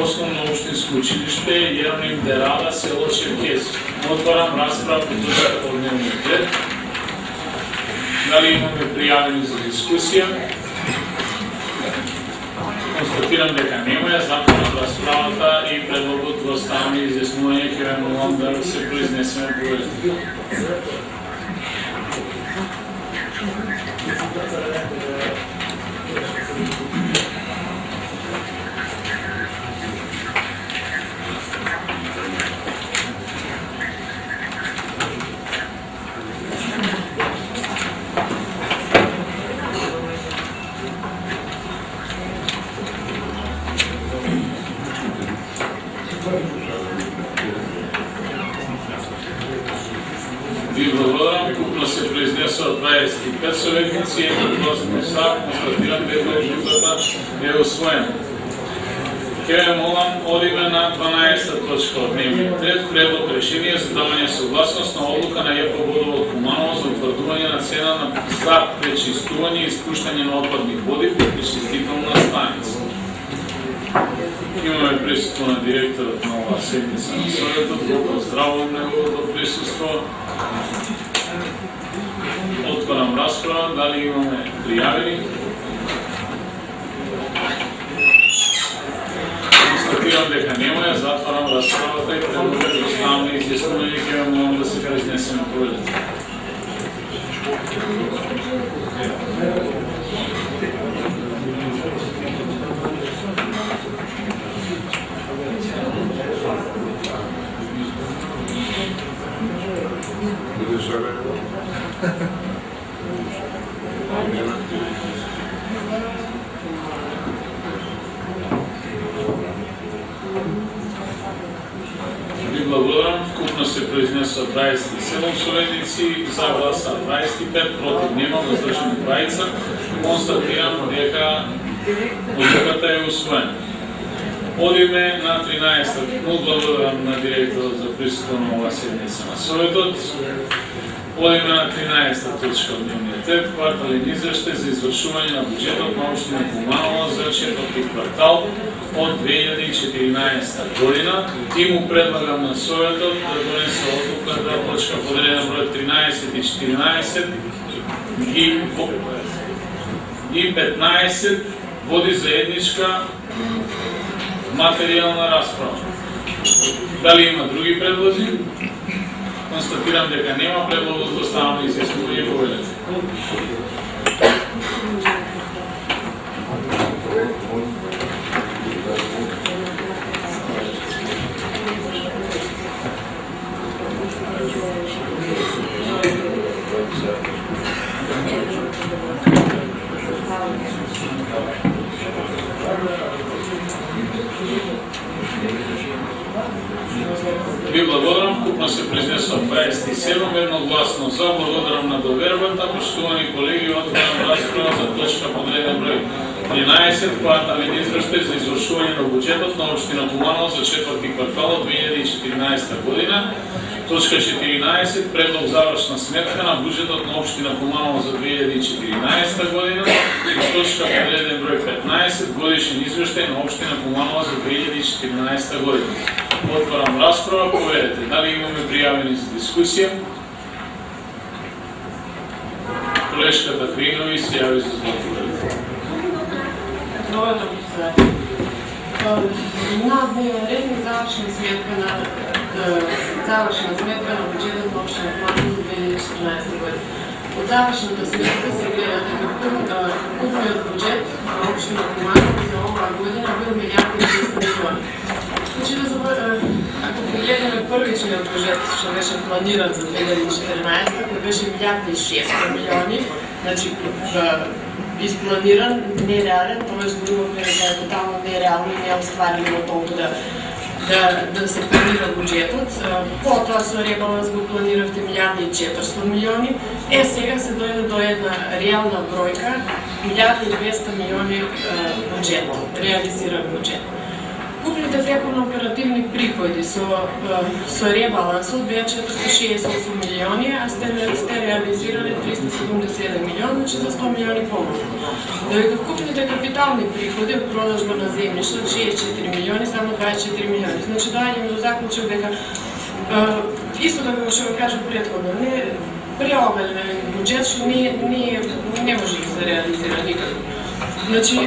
Основно општинско училиште Јероним Дерада, село Черкези. Отварам расправа по точката од дневниот ред. Дали имаме пријавени за дискусија? Констатирам дека нема, ја затварам расправата и предлогот го ставам изјаснување, ќе ве молам да се произнесеме по ред. Ви благодарам. Купно се произнесува произнесоа 25 советници, едногласно за, констатирам дека одлуката е усвоена. Ке ве молам, одиме на 12 точка од дневниот ред, предлог решение за давање согласност на одлука на ЈП Водовод Куманово за утврдување на цена за пречистување и испуштање на отпадни води по пречистителна станица. Имаме присуство на директорот на оваа седница на Советот, го поздравувам неговото присуство. Отварам расправа, дали имаме пријавени? Констатирам дека нема, ја затварам расправата и предлагам да оставаме изјаснување, ќе ве молам да се произнесеме повелите. Ви благодарам. Вкупно се произнесоа 27 советници, за гласа 25, против нема, воздржани 20. Констатирам дека одлуката е усвоена. Одиме на 13. Му благодарам на директорот за присуство на оваа седница на Советот. Одиме на 13 точка од дневниот ред, квартален извештај за извршување на буџетот на општина Куманово за четврти квартал од 2014 година и му предлагам на Советот да донесе одлука да точка подреден број 13 и 14 и 15 води заедничка материјална расправа. Дали има други предлози? Констатирам дека нема, предлогот за оставаме изјаснување повелете. Ви благодарам, вкупно се произнесоа 27, едногласно за, благодарам на довербата, поштувани колеги, отварам расправа за точка подреден број 13, квартален извештај за извршување на буџетот на општина Куманово за четврти квартал од 2014 година. Точка 14, предлог завршна сметка на буџетот на општина Куманово за 2014 година. Точка подреден број 15, годишен извештај на општина Куманово за 2014 година. Отварам расправа, поверете, дали имаме пријавени за дискусија? Колешката Кринови се јави за златовред. Доводам се. На дневен ред е завршна сметка на буџетот на општина Куманово за 2014 година. Од завршната сметка се гледа дека купниот буџет на општина Куманово за оваа година бил 1,6 милиони. Значи, ако погледнеме првичниот буџет што беше планиран за 2014, кој беше 1,6 милиони, значи испланиран, нереален, тоа го имаме дека е тотално нереално и неостварливо толку да се планира буџетот. Потоа со ребаланс го планиравте 1,4 милиони. Сега се дојде до една реална бројка, 1,200 милиони буџет, реализиран буџет. Купните тековно оперативни приходи со ребалансот беа 468 милиони, а сте реализирали 377 милиони, значи за 100 милиони помалку. Додека купните капитални приходи од продажба на земјиште 64 милиони, само 24 милиони. Значи доаѓаме до заклучок дека исто како што го кажав претходно, преобелен буџет што не може да се реализира никако. Значи,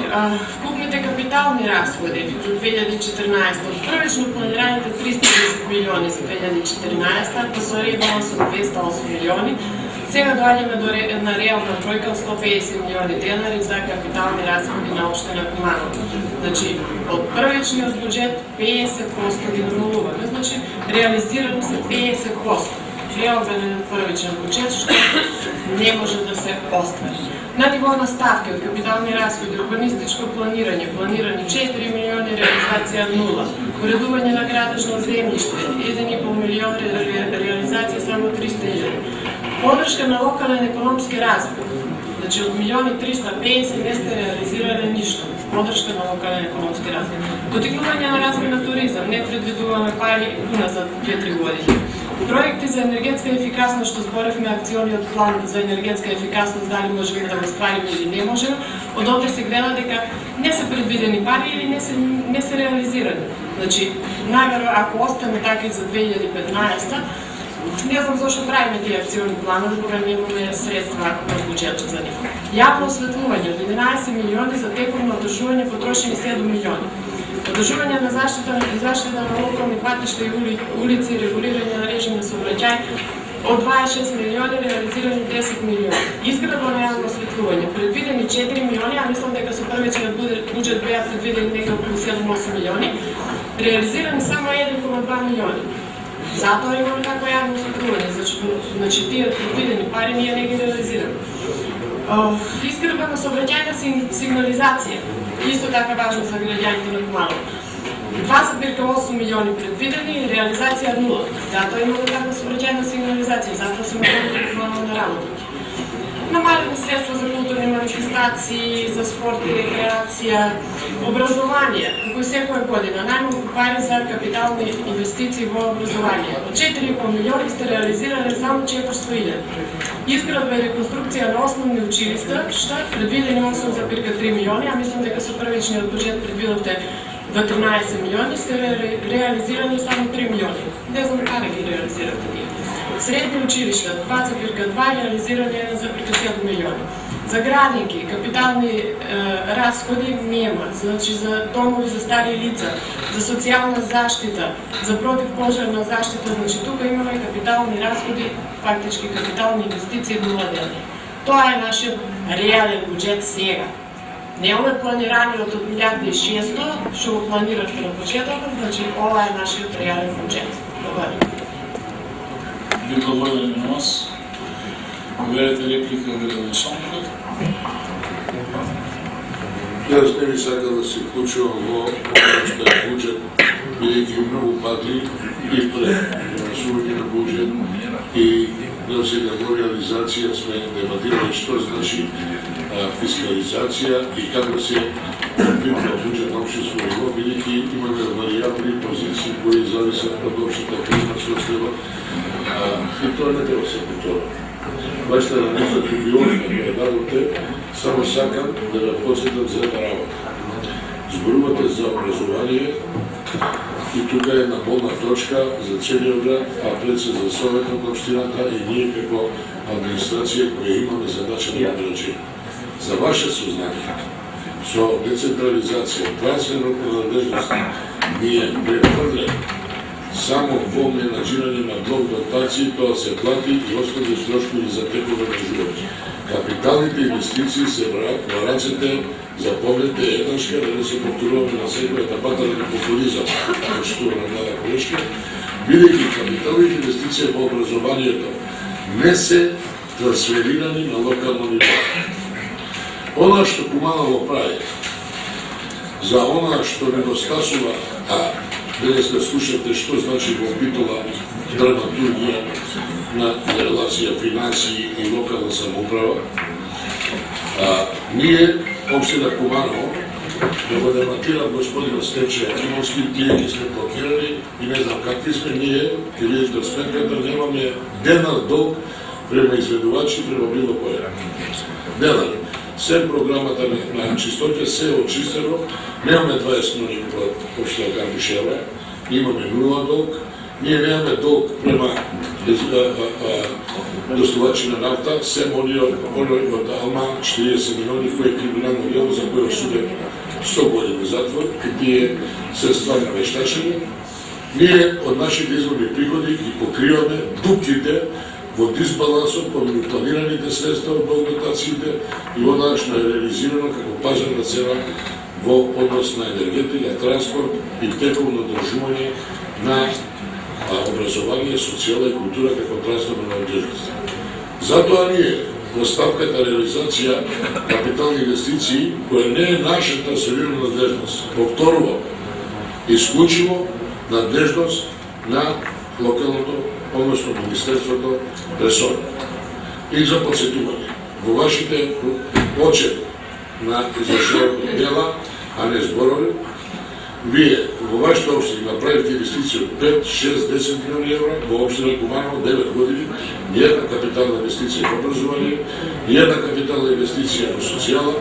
вкупните капитални расходи за 2014, од првично планираните 310 милиони за 2014, па со ребаланс од 208 милиони, сега доаѓаме на реална бројка од 150 милиони денари за капитални расходи на општина Куманово. Значи, од првичниот буџет 50% ги нулуваме, значи реализирано се 50%. Преобелен првичен буџет што не може да се оствари. На ниво на ставки од капитални расходи, урбанистичко планирање, планирани 4 милиони, реализација 0. Уредување на градежно земјиште, 1,5 милион, реализација само 300.000. Подршка на локален економски развој. Значи од 1.350.000 не сте реализирали ништо. Подршка на локален економски развој. Потикнување на развој на туризам, не предвидуваме пари уназад 2-3 години. Проекти за енергетска ефикасност, што зборевме акциониот план за енергетска ефикасност, дали можеме да го ствариме или не можеме, од овде се гледа дека не се предвидени пари или не се реализирани. Значи, најверојатно ако остане така и за 2015, не знам зашто правиме тие акциони планови, кога немаме средства на буџетот за нив. Јавно осветлување од 11 милиони за тековно одржување потрошени 7 милиони. Одржување на заштита на локални патишта и улици, регулирање на режим на сообраќај од 26 милиони реализирани 10 милиони. Изградба на јавно осветлување предвидени 4 милиони, а мислам дека со првичниот буџет беа предвидени некаде околу 7-8 милиони, реализирани само 1,2 милиони. Затоа имаме такво јавно осветлување, значи тие предвидени пари ние не ги реализираме. Изградба на сообраќајна сигнализација, исто така важно за граѓаните на Куманово. 2,8 милиони предвидени, реализација 0. Затоа имаме таква сообраќајна сигнализација, затоа се можеме на работа. Намалени средства за културни манифестации, за спорт и рекреација, образование, како и секоја година, најмалку пари за капитални инвестиции во образование. Од 4,5 милиони сте реализирали само 400.000. Изградба и реконструкција на основни училишта, предвидени 8,3 милиони, а мислам дека со првичниот буџет предвидовте до 13 милиони, сте реализирани само 3 милиони. Не знам каде ги реализирате тие. Средни училишта 2,2, реализирани 1,7 милиони. За градинки, капитални расходи нема, значи за домови за стари лица, за социјална заштита, за противпожарна заштита, значи тука имаме капитални расходи, фактички капитални инвестиции 0 дена. Тоа е нашиот реален буџет сега. Немаме планираниот од 1.600.000, што го планирате на почетокот, значи ова е нашиот реален буџет. Благодарам. Ви благодарим на вас. Гледате реплика од Александрот. Јас не би сакал да се вклучувам во ова што е буџет, бидејќи многу пати и пред гласување на буџет и да сега во реализација сме дебатирали што значи фискализација и како се припитва буџет на општинско ниво, бидејќи имаме варијабли позиции кои зависат од општата прима состојба и тоа не треба се повтора. Башта на нешто дубиозно која дадовте, само сакам да ве подсетам за една работа. Зборувате за образование и тука е една болна точка за целиот град, а пред се за Советот на општината и ние како администрација која имаме задача да одржиме. За ваше сознание, со децентрализација, трансферно принадлежност, ние прехврляме само во менаџирање на блок дотации, тоа се плати и остали трошкови за теково одржување. Капиталните инвестиции се во рацете, запомнете еднашка, да не се повторуваме на секоја баталја на популизам, што на Млада Колешка, бидејќи капиталните инвестиции во образованието не се трансферирани на локално ниво. Она што Куманово прави, за она што недостасува, денес да слушате што значи во Битола драматургија на релација финансии и локална самоуправа, ние, општина Куманово, да го дематирам господина Стече Акимовски, тие ги сме блокирани и не знам какви сме ние, ке видите сметката, немаме денар долг према изведувачи, према било која. Денар. Се програмата на чистоќа се очистено, немаме 20 милиони по општина Кандишева, имаме 0 долг, ние немаме долг према доставачи на нафта, се оние од Алма 40 милиони кои е криминално дело за кој осуден 100 години затвор и тие се стварно вештачени. Ние од нашите изворни приходи ги покриваме дупките во дисбалансот помеѓу планираните средства од благодатациите и онаа што е реализирано како пазарна цена во однос на енергетика, транспорт и тековно одржување на образование, социјала и култура како трансферна надлежност. Затоа ние во ставката реализација капитални инвестиции, која не е наша трансферирана надлежност, повторувам, исклучиво надлежност на локалното, односно Министерството ресор. И за подсетување. Во вашите очет на извршување дела, а не зборови, вие во вашите општини направите инвестиција од 5, 6, 10 милиони евра, во општина Куманово 9 години, ниједна капитална инвестиција во образование, ниједна капитална инвестиција во социјала,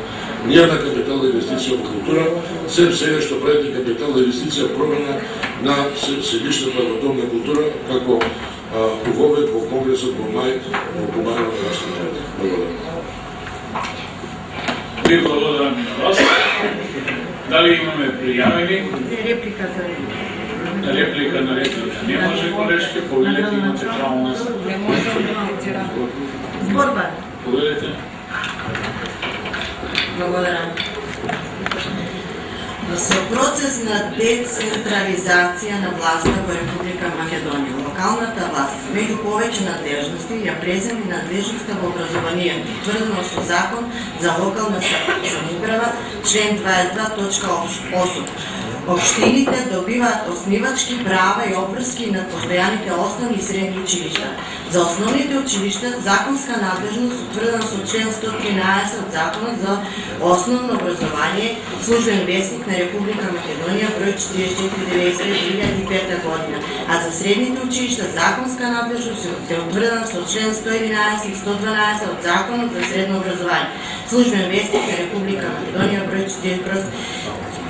ниједна капитална инвестиција во култура, сем сега што правите капитална инвестиција промена на седиштето во Дом на култура, како увовед во Конгресот во мај во Куманово на Раштината. Благодарам. Ви благодарам и на вас. Дали имаме пријавени? Реплика за реплика. Реплика на реплика. Не може, колешке, повелете, имате право на се. Не може да реплицира. Зборба. Повелете. Благодарам. Со процес на децентрализација на власта во Република Македонија, локалната власт, меѓу повеќе надлежности, ја преземи надлежноста во образованието, утврдено со Закон за локална самоуправа, член 22.8. Општините добиваат оснивачки права и обврски над постојаните основни и средни училишта. За основните училишта, законска надлежност утврдена со член 113 од Законот за основно образование, службен вестник на Република Македонија, број 44/90/2005 година, а за средните училишта законска надлежност е утврдена со член 111 и 112 од Законот за средно образование, службен вестник на Република Македонија, број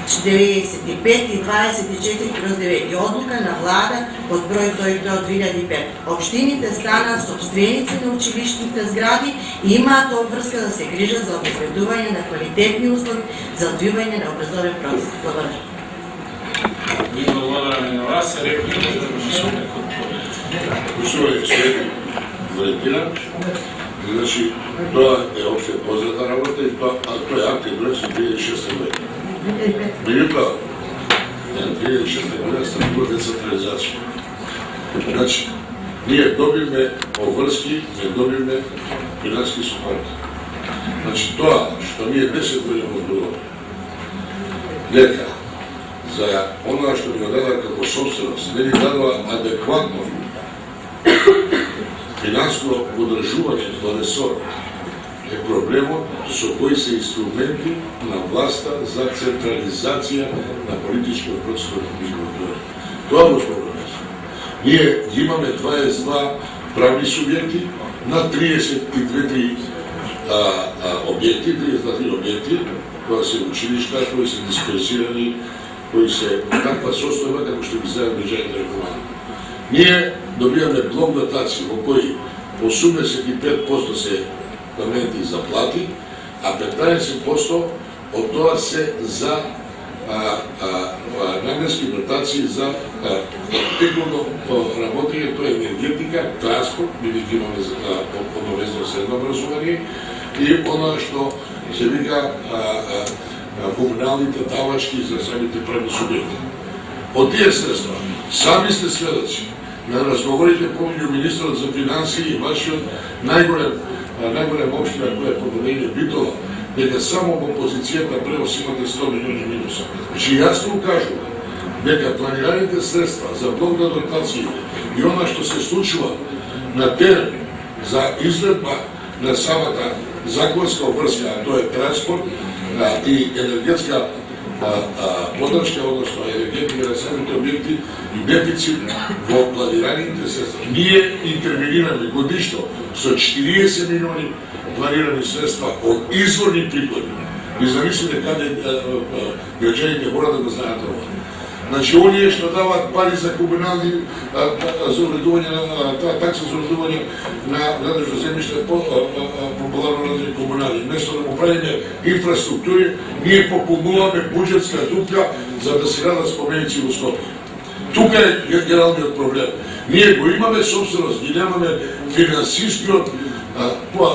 95 и 24/9 и одлука на влада од број 102 од 2005. Општините станаа собственици на училиштните згради и имаат обврска да се грижат за обезбедување на квалитетни услови за одвивање на образовен процес. Благодарам. Ви благодарам и на вас. Реплика за Мишеле. Слушајте, следни валентина, значи, тоа е опште позната работа и тоа е акт број со 2006 година. Меѓутоа, 2006 година стартува децентрализација. Значи, ние добивме обврски, не добивме финански супорт. Значи, тоа што ние 10 години одговоруваме, дека за онаа што ни го дадаа како собственост, не ни дадува адекватно финанско подржување во ресорот, е проблемот со кои се инструменти на власта за централизација на политичкиот процес во Република Македонија. Тоа го проблемот. Ние имаме 22 правни субјекти на 32 објекти, 32 објекти, кои се училишта, кои се дисперсирани, кои се таква состојба како што ги знаат државните рекоманди. Ние добиваме блок дотации во кои 85% се наменети за плати, а 15% од тоа се за наменски дотации за текуно работење, тоа е енергетика, транспорт, бидејќи имаме обовезно средно образование и она што се вика комуналните давачки за самите правни субјекти. Од тие средства, сами сте сведоци на разговорите помеѓу министрот за финансии и вашиот најголем општина која е Подолење Битола, дека само во позицијата превоз имате 100 милиони минуса. Значи јасно кажува дека планираните средства за блок на дотациите и она што се случува на терен за изvedба на самата законска обврска, а тоа е транспорт и енергетска подршка, односно енергетика на самите објекти и дефицит во планираните средства. Ние интервенираме годишно со 40 милиони планирани средства од изворни приходи. Ви замислите каде граѓаните мора да го знаат ова. Значи, оние што даваат пари за комунални, за уредување на такса за уредување на надлежно земјиште, популарно названи комунали, место да му правиме инфраструктури, ние пополнуваме буџетска дупка за да се градат споменици во Скопје. Тука е генералниот проблем. Ние го имаме собственост, ги немаме финансискиот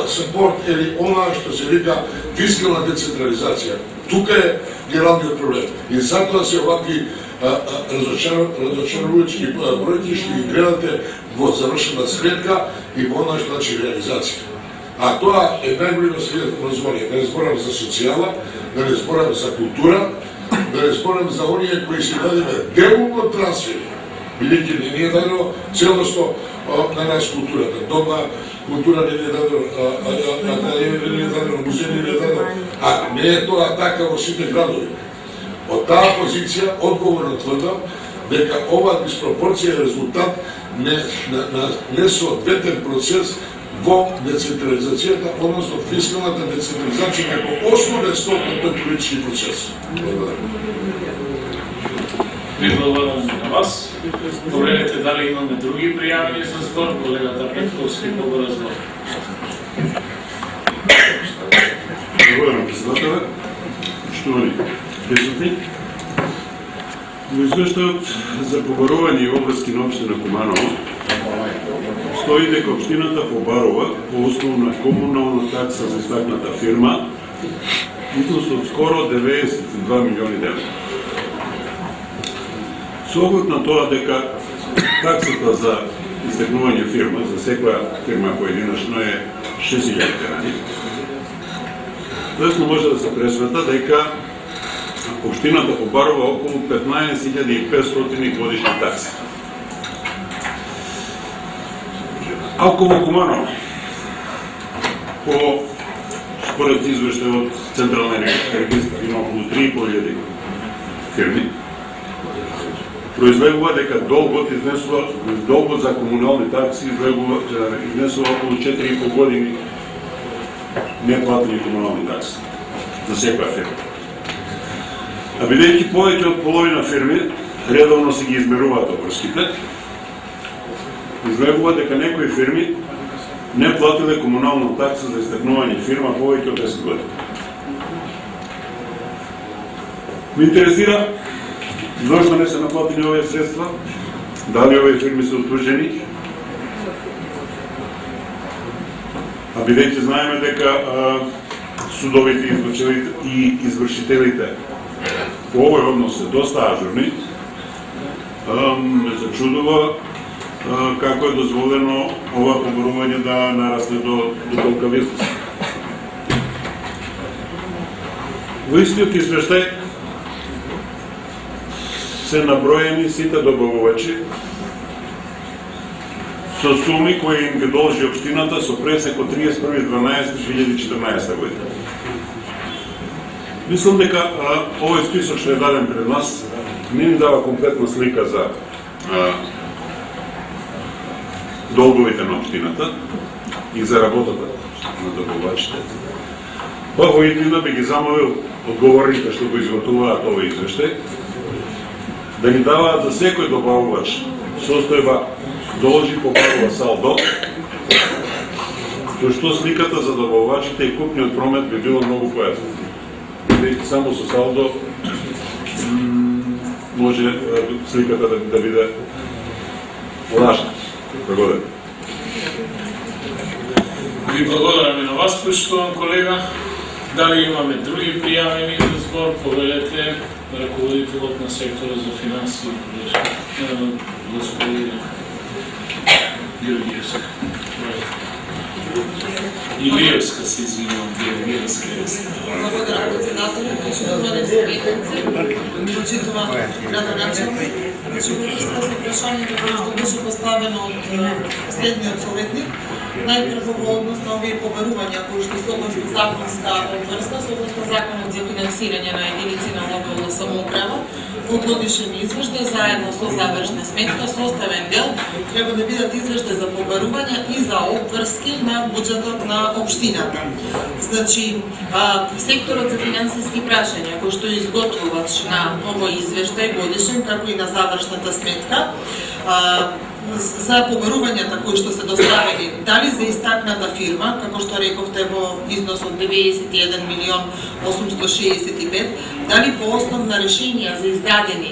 сапорт или онаа што се вика фискална децентрализација. Тука е генералниот проблем. И затоа се овакви разочарувачки бројки што ги гледате во завршена сметка и во онаа што значи реализација. А тоа е најголемо следното образование. Да не зборам за социјала, да не зборам за култура, да не зборам за оние кои се дадеме делумно трансфери бидејќи не ни е дадено целосно на нас културата. Дома култура не ни е дадено, академија не ни е дадено, музеј не ни е дадено, а не е тоа така во сите градови. Од таа позиција одговорно тврдам дека оваа диспропорција е резултат на несоодветен процес во децентрализацијата, односно фискалната децентрализација како основен столб на тој политички процес. Ви благодарам на вас. Проверете дали имаме други пријавени за збор. Колегата Петковски побрзо. Благодарам, председателе. Штовани присутни, во извештајот за побарување и обврски на општина Куманово стои дека општината побарува по основу на комунална такса за истакната фирма изnos од скоро 92 милиони евра. Со оглед на тоа дека таксата за истакнување фирма, за секоја фирма поединачно е 6.000 евра, лесно може да се пресвета дека општината побарува околу 15.500 годишни такси. Ако во Куманово, според извештај од Централен регистар, има околу 3.500 фирми, произвегува дека долгот за комунални такси изнесува околу 4,5 години неплатени комунални такси за секоја фирма. А бидејќи повеќе од половина фирми редовно се ги измеруваат обврските, излегува дека некои фирми не платиле комунална такса за истакнување фирма повеќе од 10 години. Ме интересира зошто не се наплатени овие средства, дали овие фирми се отужени, а бидејќи знаеме дека судовите и извршителите по овој однос се доста ажурни, ме зачудува како е дозволено ова побарување да нарасне до толка високо. Во истиот извештај се наброени сите добавувачи со суми кои им ги должи општината со пресек од 31.12.2014 година. Мислам дека овој список што е даден пред нас не ни дава комплетна слика за долговите на општината и за работата на добавувачите. Па во иднина би ги замолил одговорните што го изготуваат овој извештај да ни даваат за секој добавувач состојба должи побарува салдо, со што сликата за добавувачите и купниот промет би било многу појаснена. Бидејќи само со салдо може сликата да биде лажна. Благодарам. Ви благодарам и на вас, почитуван колега. Дали имаме други пријавени за збор? Повелете раководителот на сектора за финансии, господин Георгиевска. Илиевска се извинувам, Георгиевска е. Благодарам, председател, почитувани съветници, почитуван градоначалник. Врска со прашањето кој што беше поставено од следниот советник, најпрво во однос на овие побарувања кои што согласно законска обврска, согласно законот за финансирање на единици на локална самоуправа, во годишен извештај заедно со завршна сметка, составен дел треба да бидат извештај за побарувања и за обврски на буџетот на општината. Значи, секторот за финансиски прашања кој што изготвувач на овој извештај годишен, како и на завршната сметка, за побарувањата кои што се доставени, дали за истакната фирма, како што рековте во износ од 91.865.000, дали по основ на решенија за издадени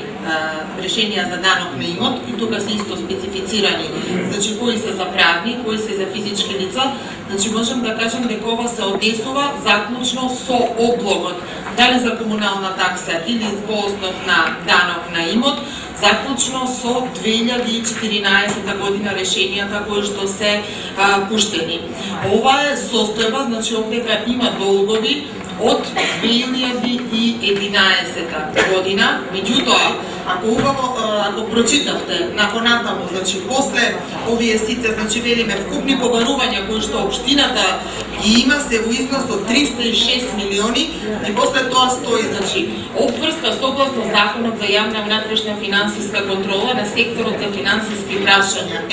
решенија за данок на имот, и тука се исто специфицирани, значи кои се за правни, кои се за физички лица, значи можем да кажем дека ова се однесува заклучно со облогот, дали за комунална такса или по основ на данок на имот, заклучно со 2014 година решенијата кои што се пуштени. Ова е состојба, значи овдека има долгови од 2011 година, меѓутоа ако прочитавте наконатаму, значи после овие сите, значи велиме вкупни побарувања кои што општината ги има се во износ од 306 милиони и после тоа стои, значи, обврска согласно Законот за јавна внатрешна финансиска контрола на секторот за финансиски прашања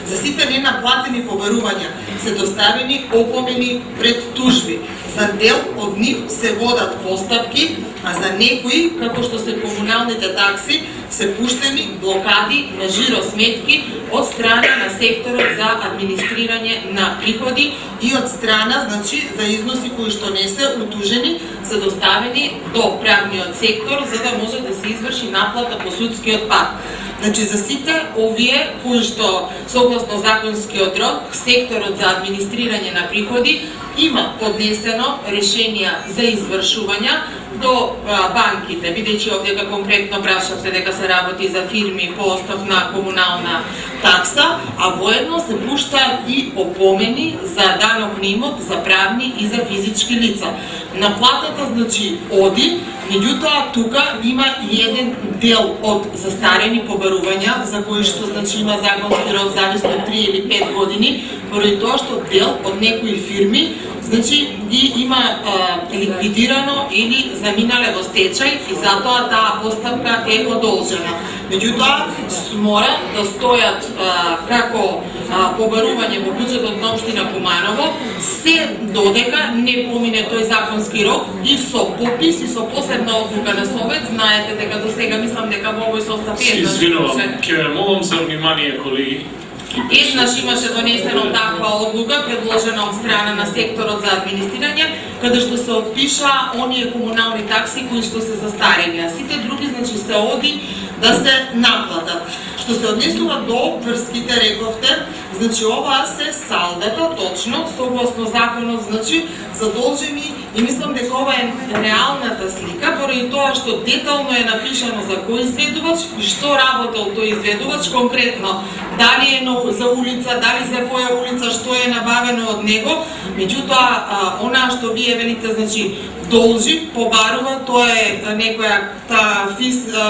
за сите ненаплатени побарувања се доставени опомени пред тужби. За дел од нив се водат постапки, а за некои, како што се комуналните такси, се пуштени блокади на жиросметки од страна на секторот за администрирање на приходи и од страна, значи, за износи кои што не се утужени, се доставени до правниот сектор за да може да се изврши наплата по судскиот пат. Значи, за сите овие кои што согласно законскиот рок, секторот за администрирање на приходи има поднесено решенија за извршувања до банките, бидејќи овдека конкретно прашавте дека се работи за фирми по основ на комунална такса, а воедно се пуштаат и опомени за данок на имот за правни и за физички лица. Наплатата, значи, оди, меѓутоа тука има и еден дел од застарени побарувања за кои што, значи, има законски рок зависно од 3 или 5 години, поради тоа што дел од некои фирми, значи, ги има ликвидирано или заминале во стечај и затоа таа постапка е одолжена. Меѓутоа, мора да стојат како побарување во буџетот на општина Куманово, се додека не помине тој законски рок и со попис и со посебна одлука на Совет. Знаете дека до сега мислам дека во овој состав Се извинувам, ќе ме молам за внимание, колеги. Еднаш имаше донесено таква одлука, предложена од страна на секторот за администрирање, каде што се отпиша оние комунални такси кои што се застарени, а сите други, значи, се оди да се наплатат. Што се однесува до обврските, рековте, значи, оваа се салдата, точно, согласно законот, значи, задолжени и мислам дека ова е реалната слика, поради тоа што детално е напишано за кој изведувач и што работел тој изведувач конкретно, дали е за улица, дали за која улица, што е набавено од него, меѓутоа, онаа што вие велите, значи, должи, побарува, тоа е некоја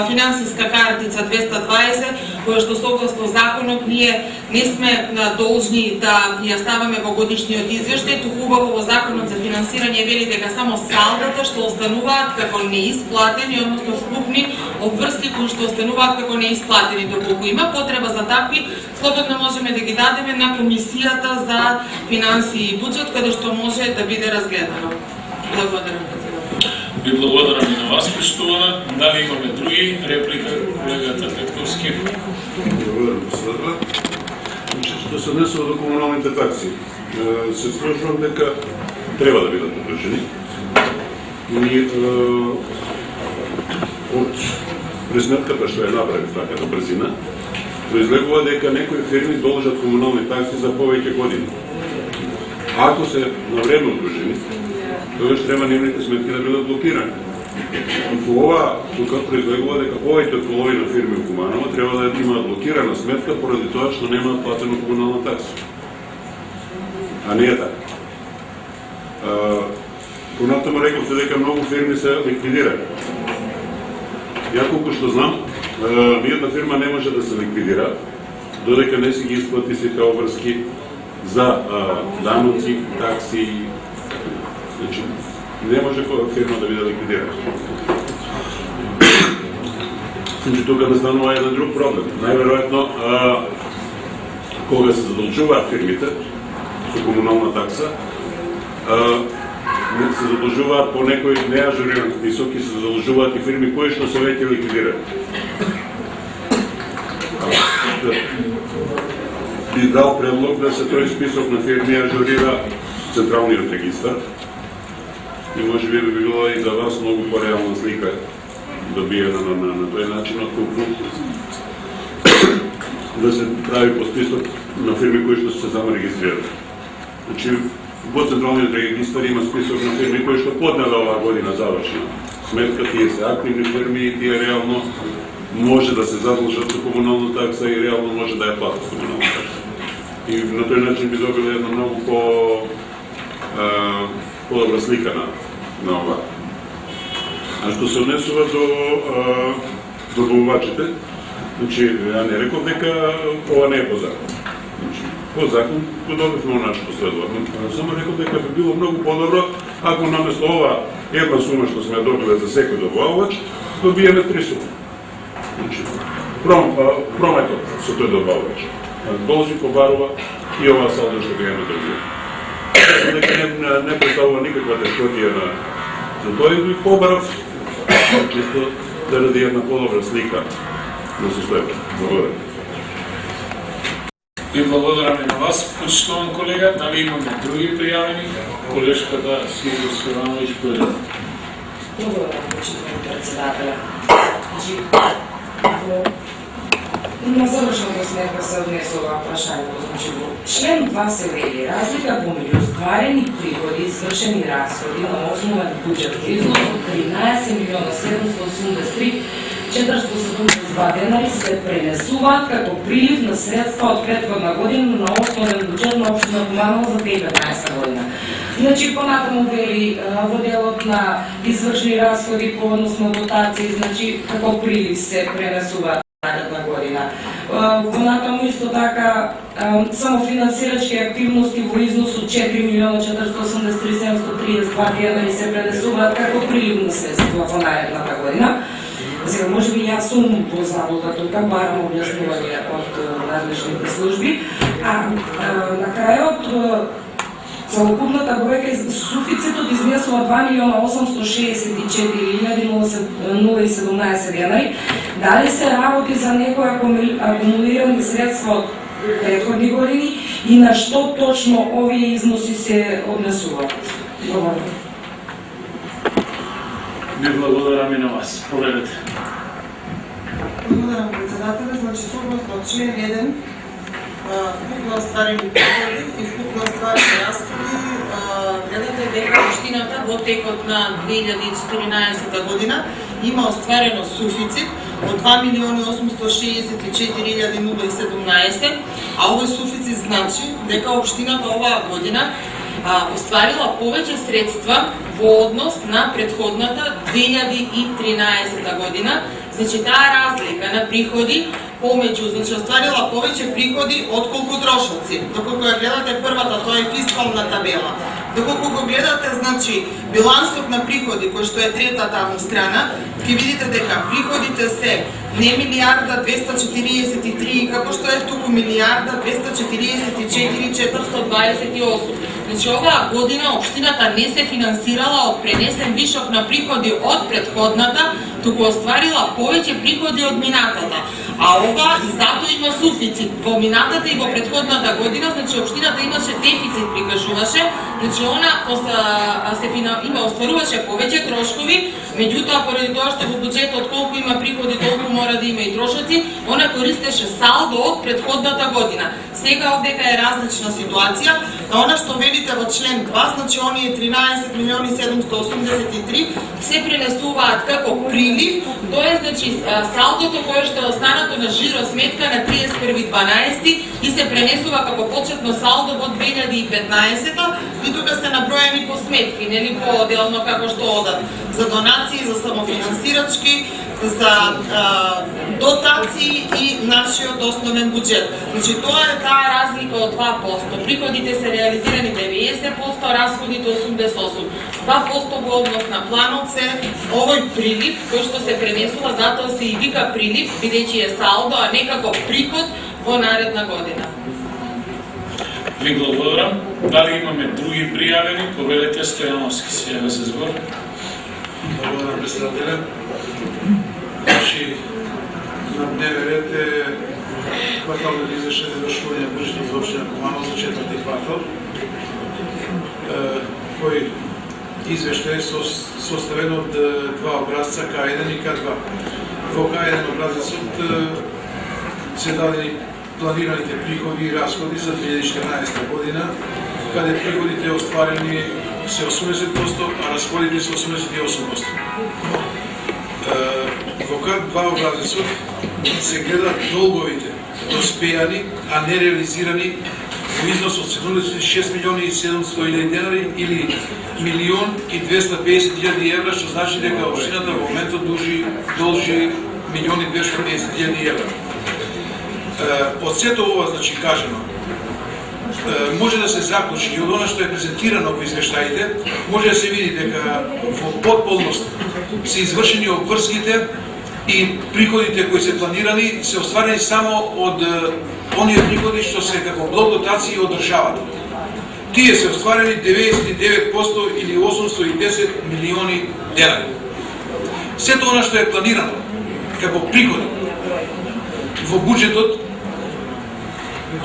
финансиска картица 220, која што согласно законот ние не сме должни да ја ставаме во годишниот извештај, туку убаво во законот за финансирање вели дека само салдата што остануваат како неисплатени, односно вкупни обврски кои што остануваат како неисплатени. Доколку има потреба за такви, слободно можеме да ги дадеме на Комисијата за финансии и буџет, каде што може да биде разгледано. Благодарам. Ви благодарам и на вас, поштувана. Дали имаме други реплика, колегата Петковски? Благодарам, председател. Што се однесува до комуналните такси, се слушам дека треба да бидат одржани. И од пресметката што ја направи таката брзина, произлегува дека некои фирми должат комунални такси за повеќе години. Ако се навремно одржани, тогаш треба нивните сметки да бидат блокирани. По ова тука произлегува дека повеќе од половина фирми во Куманово треба да имаат блокирана сметка поради тоа што немаат платено комунална такса. А не е така. Понатаму рековте дека многу фирми се ликвидирани. Ја колку што знам, ниједна фирма не може да се ликвидира додека не си ги исплати сите обврски за даноци, такси. Значи, не може фирма да биде ликвидирана. Значи, тука настанува еден друг проблем. Најверојатно, кога се задолжуваат фирмите со комунална такса, се задолжуваат по некој неажуриран список и се задолжуваат и фирми кои што се веќе ликвидирани. Би дал предлог да се тој список на фирми ажурира Централниот регистар и може би би било и за вас многу по-реална слика добиена на тој начин, отколку да се прави по список на фирми кои што се само регистрирани. Значи, во Централниот регистар има список на фирми кои што поднеле оваа година завршена сметка, тие се активни фирми и тие реално може да се задолжат за комунална такса и реално може да ја платат комунална такса. И на тој начин би добила една многу по-добра слика на ова. А што се однесува до добавувачите. Значи, ја не реков дека ова не е по закон. Значи, по закон подобивме она што следува. Само реков дека би било многу подобро ако наместо ова една сума што сме добиле за секој добавувач, добиеме 3 суми. Значи, прометот со тој добавувач должи, побарува и ова салдо што ќе имаме добија. Дека не представува никаква тешкотија за тој и побарав, чисто заради една подобра слика на состојбата. Благодарам. И благодарам и на вас, почитуван колега. Дали имаме други пријавени? Колешката Силвија Стевановиќ први. Благодарам, почитуван председателя. На завршната сметка се однесува прашањето, значи во член 2 се вели разлика помеѓу остварени приходи и извршени расходи на основен буџет во износ од 13.783.472 денари се пренесуваат како прилив на средства од претходна година на основен буџет на општина Куманово за 2015 година. Значи, понатаму вели во делот на извршени расходи по однос на дотации, значи како прилив се пренесуваат наредна година. Понатаму исто така самофинансирачки активности во износ од 4.483.732 денари се пренесуваат како приливно средство во наредната година. Сега, може би јас сум по заблуда тука, барам објаснување од надлежните служби. На крајот, целокупната бројка суфицитот изнесува 2.864.017 денари. Дали се работи за некои акумулирани средства од претходни години и на што точно овие износи се однесуваат? Благодарам. Ви благодарам и на вас. Поведете. Благодарам, председателя. Значи, согласно член 1, вкупно остварени приходи и вкупно остварени расходи, гледате дека општината во текот на 2014 година има остварено суфицит од 2.864.017, а овој суфицит значи дека општината оваа година остварила повеќе средства во однос на претходната 2013 година. Значи, таа разлика на приходи помеѓу, значи, остварила повеќе приходи отколку трошоци. Доколку ја гледате првата, тоа е фискална табела. Доколку го гледате, значи, билансот на приходи, кој што е трета таму страна, ќе видите дека приходите се не милиарда 243, како што е туку милиарда 244,428. Значи, оваа година општината не се финансирала од пренесен вишок на приходи од претходната, туку остварила повеќе приходи од минатата. А ова и затоа има суфицит. Во минатата и во претходната година, значи општината имаше дефицит, прикажуваше, значи она има остваруваше повеќе трошкови, меѓутоа поради тоа што во буџетот колку има приходи, толку мора да има и трошоци, она користеше салдо од претходната година. Сега овдека е различна ситуација, а она што велите во член 2, значи оние 13.783 се пренесуваат како прилив, тоа е значи салдото кое што е останато на жиро сметка на 31.12 и се пренесува како почетно салдо во 2015 и тука се наброени по сметки, нели по-отделно како што одат за донации, за самофинансирачки, за дотации и нашиот основен буџет. Значи тоа е таа разлика од 2%. Приходите се реализирани 90%, расходите 88%. 2% во однос на планот се овој прилив кој што се пренесува, затоа се и вика прилив, бидејќи е салдо, а не како приход во наредна година. Ви благодарам. Дали имаме други пријавени? Поведете, Стојановски се јаве за збор. Благодарам, председателя. Значи, на дневен ред е кварталното извештај за извршување на буџетот за општина Куманово за четврти квартал, кој извештај е составен од два образца, К1 и К2. Во К1 образецот се дадени планираните приходи и расходи за 2014 година, каде приходите остварени се 80%, а расходите се 88%. Во К2 образецот се гледат долговите доспејани, а не реализирани во износ од 76.700.000 денари или 1.250.000 евра, што значи дека општината во моментот должи милиони 250.000 евра. Од сето ова, значи, кажено, може да се заклучи и од она што е презентирано во извештаите, може да се види дека во потполност се извршени обврските и приходите кои се планирани се остварени само од оние приходи што се како блок дотации од државата. Тие се остварени 99% или 810 милиони денари. Сето она што е планирано како приходи во буџетот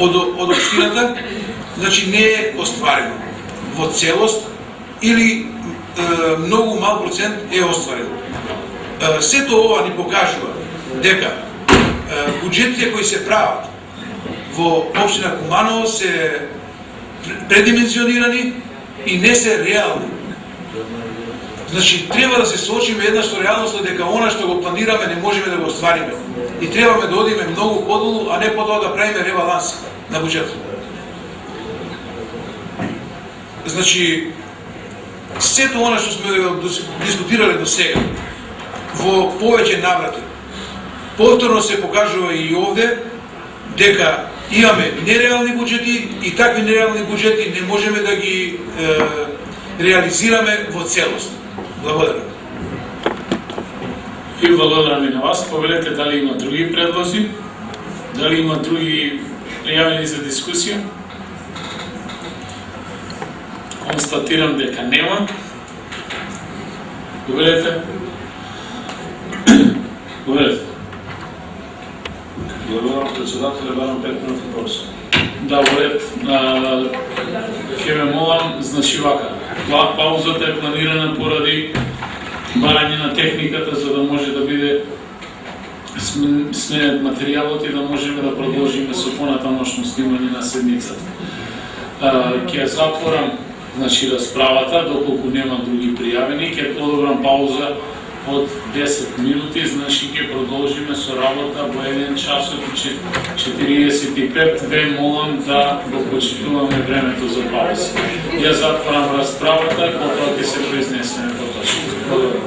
од општината, значи не е остварено во целост или многу мал процент е остварен. Сето ова ни покажува дека буџетите кои се прават во општина Куманово се предимензионирани и не се реални. Значи, треба да се соочиме еднаш со реалноста дека она што го планираме не можеме да го оствариме. И требаме да одиме многу подолу, а не потоа да правиме ребаланс на буџетот. Значи, сето она што сме дискутирали до сега, во повеќе наврати, повторно се покажува и овде дека имаме нереални буџети и такви нереални буџети не можеме да ги реализираме во целост. Благодарам. И благодарам и на вас. Повелете дали има други предлози, дали има други пријавени за дискусија. Констатирам дека нема. Повелете. Повелете. Благодарам председателя, барам 5 минути pauza. Да, уред. Ќе ме молам, значи вака. Паузата е планирана поради барање на техниката, за да може да биде сменет материјалот и да можеме да продолжиме со понатамошно снимање на седницата. Ќе затворам, значи, расправата, доколку нема други пријавени, ќе одобрам пауза од 10 минути, значи ќе продолжиме со работа во 1 часот и 45. Ве молам да го почитуваме времето за пауза. Ја затворам расправата, потоа ќе се произнесеме по точка. Благодарам.